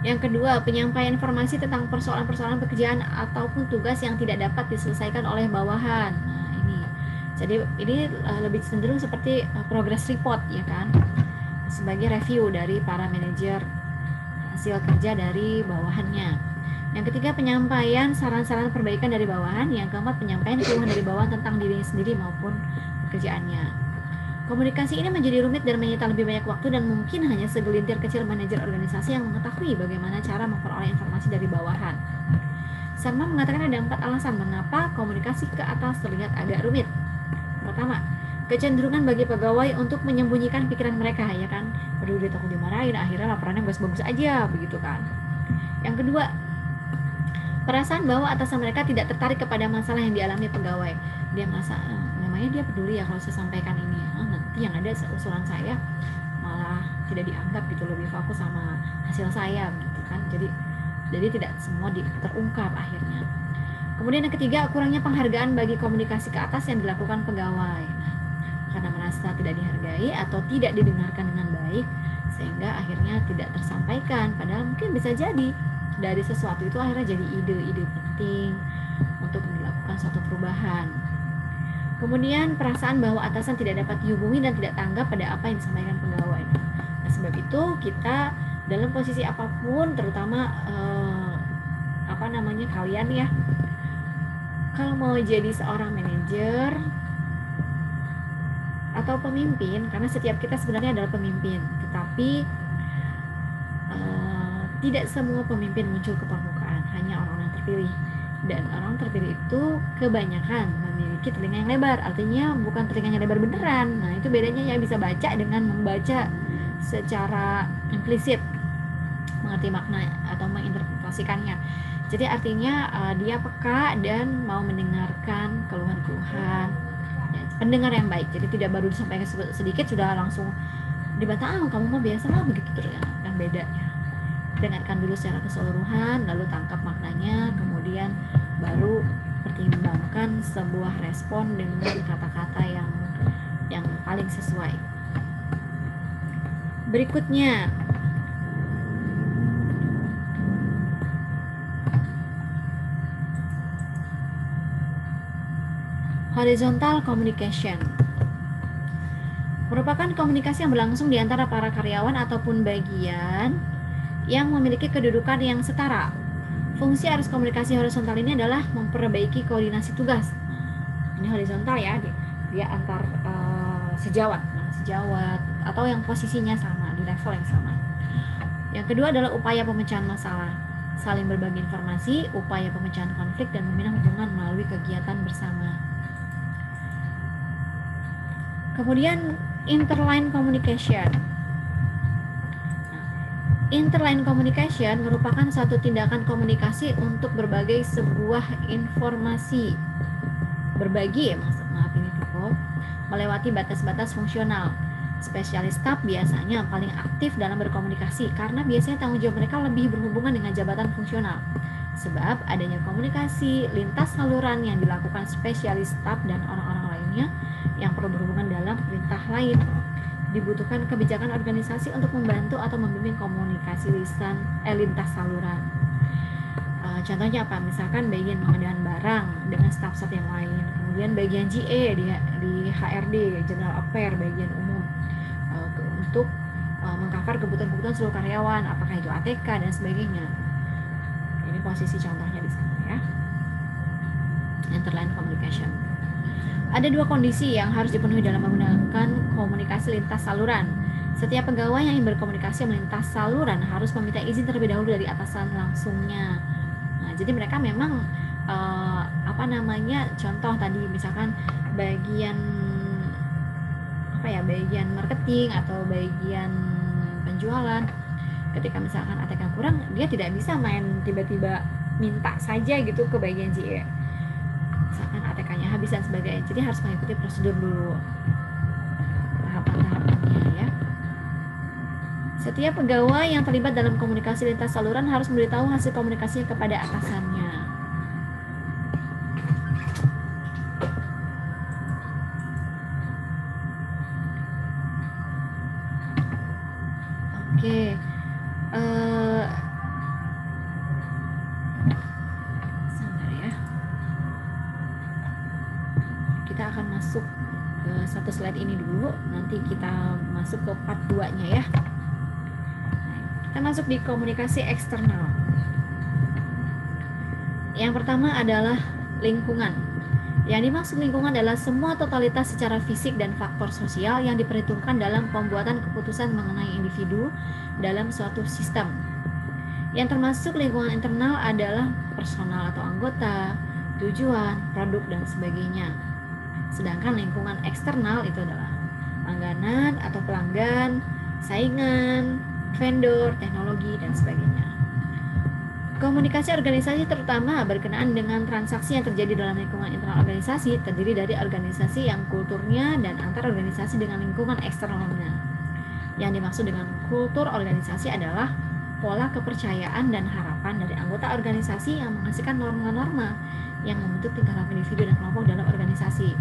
Yang kedua, penyampaian informasi tentang persoalan-persoalan pekerjaan ataupun tugas yang tidak dapat diselesaikan oleh bawahan. Nah, ini. Jadi ini lebih cenderung seperti progress report ya kan. Sebagai review dari para manajer hasil kerja dari bawahannya. Yang ketiga, penyampaian saran-saran perbaikan dari bawahan. Yang keempat, penyampaian keluhan dari bawahan tentang dirinya sendiri maupun pekerjaannya. Komunikasi ini menjadi rumit dan menyita lebih banyak waktu, dan mungkin hanya segelintir kecil manajer organisasi yang mengetahui bagaimana cara memperoleh informasi dari bawahan. Sharma mengatakan ada 4 alasan mengapa komunikasi ke atas terlihat agak rumit. Pertama, kecenderungan bagi pegawai untuk menyembunyikan pikiran mereka ya kan, peduli takut dimarahin, akhirnya laporannya bagus-bagus aja begitu kan. Yang kedua, perasaan bahwa atasan mereka tidak tertarik kepada masalah yang dialami pegawai. Dia merasa memangnya dia peduli ya kalau saya sampaikan ini, nanti yang ada usulan saya malah tidak dianggap gitu, lebih fokus sama hasil saya gitu kan. Jadi tidak semua terungkap akhirnya. Kemudian yang ketiga, kurangnya penghargaan bagi komunikasi ke atas yang dilakukan pegawai. Nah, karena merasa tidak dihargai atau tidak didengarkan dengan baik, sehingga akhirnya tidak tersampaikan, padahal mungkin bisa jadi dari sesuatu itu akhirnya jadi ide-ide penting untuk dilakukan suatu perubahan. Kemudian perasaan bahwa atasan tidak dapat dihubungi dan tidak tanggap pada apa yang disampaikan pegawai. Nah, sebab itu kita dalam posisi apapun, terutama kalian ya, kalau mau jadi seorang manajer atau pemimpin, karena setiap kita sebenarnya adalah pemimpin, tetapi tidak semua pemimpin muncul ke permukaan, hanya orang-orang terpilih. Dan orang terpilih itu kebanyakan memiliki telinga yang lebar, artinya bukan telinganya lebar beneran. Nah, itu bedanya ya, bisa baca dengan membaca secara implisit, mengerti makna atau menginterpretasikannya. Jadi artinya dia peka dan mau mendengarkan keluhan-keluhan, ya, pendengar yang baik. Jadi tidak baru disampaikan sedikit sudah langsung dibantah, kamu mah biasa lah begitu, terus kan bedanya. Dengarkan dulu secara keseluruhan, lalu tangkap maknanya, kemudian baru pertimbangkan sebuah respon dengan kata-kata yang paling sesuai. Berikutnya, horizontal communication merupakan komunikasi yang berlangsung di antara para karyawan ataupun bagian yang memiliki kedudukan yang setara. Fungsi arus komunikasi horizontal ini adalah memperbaiki koordinasi tugas. Ini horizontal ya, dia antar sejawat atau yang posisinya sama, di level yang sama. Yang kedua adalah upaya pemecahan masalah, saling berbagi informasi, upaya pemecahan konflik, dan membina hubungan melalui kegiatan bersama. Kemudian interline communication. Interline communication merupakan suatu tindakan komunikasi untuk berbagi sebuah informasi. Berbagi ya, maaf ini tuh, melewati batas-batas fungsional. Spesialis staff biasanya paling aktif dalam berkomunikasi karena biasanya tanggung jawab mereka lebih berhubungan dengan jabatan fungsional. Sebab adanya komunikasi lintas saluran yang dilakukan spesialis staff dan orang-orang lainnya yang perlu berhubungan dalam perintah lain. Dibutuhkan kebijakan organisasi untuk membantu atau membimbing komunikasi lintas saluran. Contohnya apa? Misalkan bagian pengadaan barang dengan staf-staf yang lain, kemudian bagian GA di HRD, General Affair, bagian umum, untuk mengcover kebutuhan-kebutuhan seluruh karyawan, apakah itu ATK dan sebagainya. Ini posisi contohnya di sana ya. Interline communication. Ada dua kondisi yang harus dipenuhi dalam menggunakan komunikasi lintas saluran. Setiap pegawai yang ingin berkomunikasi melintas saluran harus meminta izin terlebih dahulu dari atasan langsungnya. Nah, jadi mereka memang contoh tadi misalkan bagian bagian marketing atau bagian penjualan, ketika misalkan ATK kurang, dia tidak bisa main tiba-tiba minta saja gitu ke bagian GE. Misalkan ATK-nya habis dan sebagainya, jadi harus mengikuti prosedur dulu, tahapan-tahapannya ya. Setiap pegawai yang terlibat dalam komunikasi lintas saluran harus memberitahu hasil komunikasinya kepada atasannya. Oke, sabar ya. Kita akan masuk ke satu slide ini dulu, nanti kita masuk ke part 2-nya ya. Kita masuk di komunikasi eksternal. Yang pertama adalah lingkungan. Yang dimaksud lingkungan adalah semua totalitas secara fisik dan faktor sosial yang diperhitungkan dalam pembuatan keputusan mengenai individu dalam suatu sistem. Yang termasuk lingkungan internal adalah personal atau anggota, tujuan, produk, dan sebagainya. Sedangkan lingkungan eksternal itu adalah langganan atau pelanggan, saingan, vendor, teknologi, dan sebagainya. Komunikasi organisasi terutama berkenaan dengan transaksi yang terjadi dalam lingkungan internal organisasi terdiri dari organisasi yang kulturnya dan antar organisasi dengan lingkungan eksternalnya. Yang dimaksud dengan kultur organisasi adalah pola kepercayaan dan harapan dari anggota organisasi yang menghasilkan norma-norma yang membentuk tingkah laku individu dan kelompok dalam organisasi.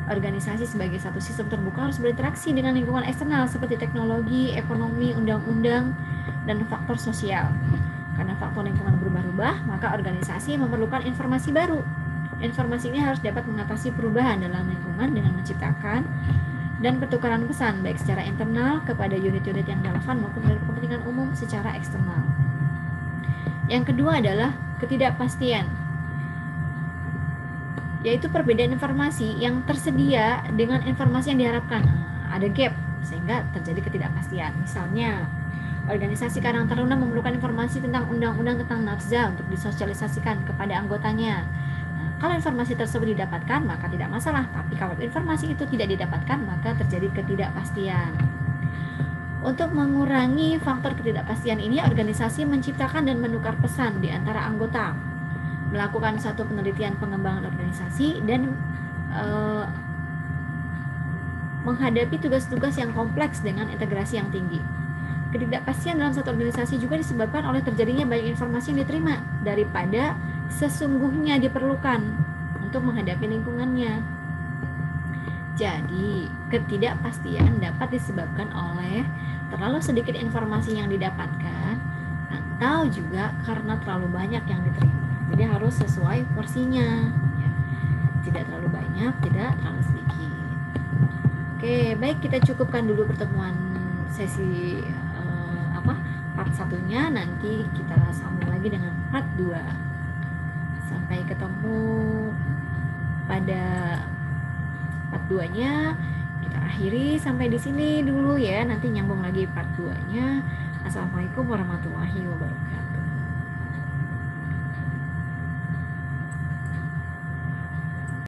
Organisasi sebagai satu sistem terbuka harus berinteraksi dengan lingkungan eksternal seperti teknologi, ekonomi, undang-undang, dan faktor sosial. Karena faktor lingkungan berubah-ubah, maka organisasi memerlukan informasi baru. Informasi ini harus dapat mengatasi perubahan dalam lingkungan dengan menciptakan dan pertukaran pesan baik secara internal kepada unit-unit yang relevan maupun dari kepentingan umum secara eksternal. Yang kedua adalah ketidakpastian. yaitu perbedaan informasi yang tersedia dengan informasi yang diharapkan. Ada gap sehingga terjadi ketidakpastian. Misalnya, organisasi Karang Taruna memerlukan informasi tentang undang-undang tentang nafza untuk disosialisasikan kepada anggotanya. Kalau informasi tersebut didapatkan, maka tidak masalah. Tapi kalau informasi itu tidak didapatkan, maka terjadi ketidakpastian. Untuk mengurangi faktor ketidakpastian ini, organisasi menciptakan dan menukar pesan di antara anggota, melakukan satu penelitian pengembangan organisasi, dan menghadapi tugas-tugas yang kompleks dengan integrasi yang tinggi. Ketidakpastian dalam satu organisasi juga disebabkan oleh terjadinya banyak informasi yang diterima daripada sesungguhnya diperlukan untuk menghadapi lingkungannya. Jadi, ketidakpastian dapat disebabkan oleh terlalu sedikit informasi yang didapatkan atau juga karena terlalu banyak yang diterima. Jadi harus sesuai porsinya, ya. Tidak terlalu banyak, tidak terlalu sedikit. Oke, baik, kita cukupkan dulu pertemuan sesi part 1-nya. Nanti kita sambung lagi dengan part 2. Sampai ketemu pada part 2-nya. Kita akhiri sampai di sini dulu ya. Nanti nyambung lagi part 2-nya. Assalamualaikum warahmatullahi wabarakatuh.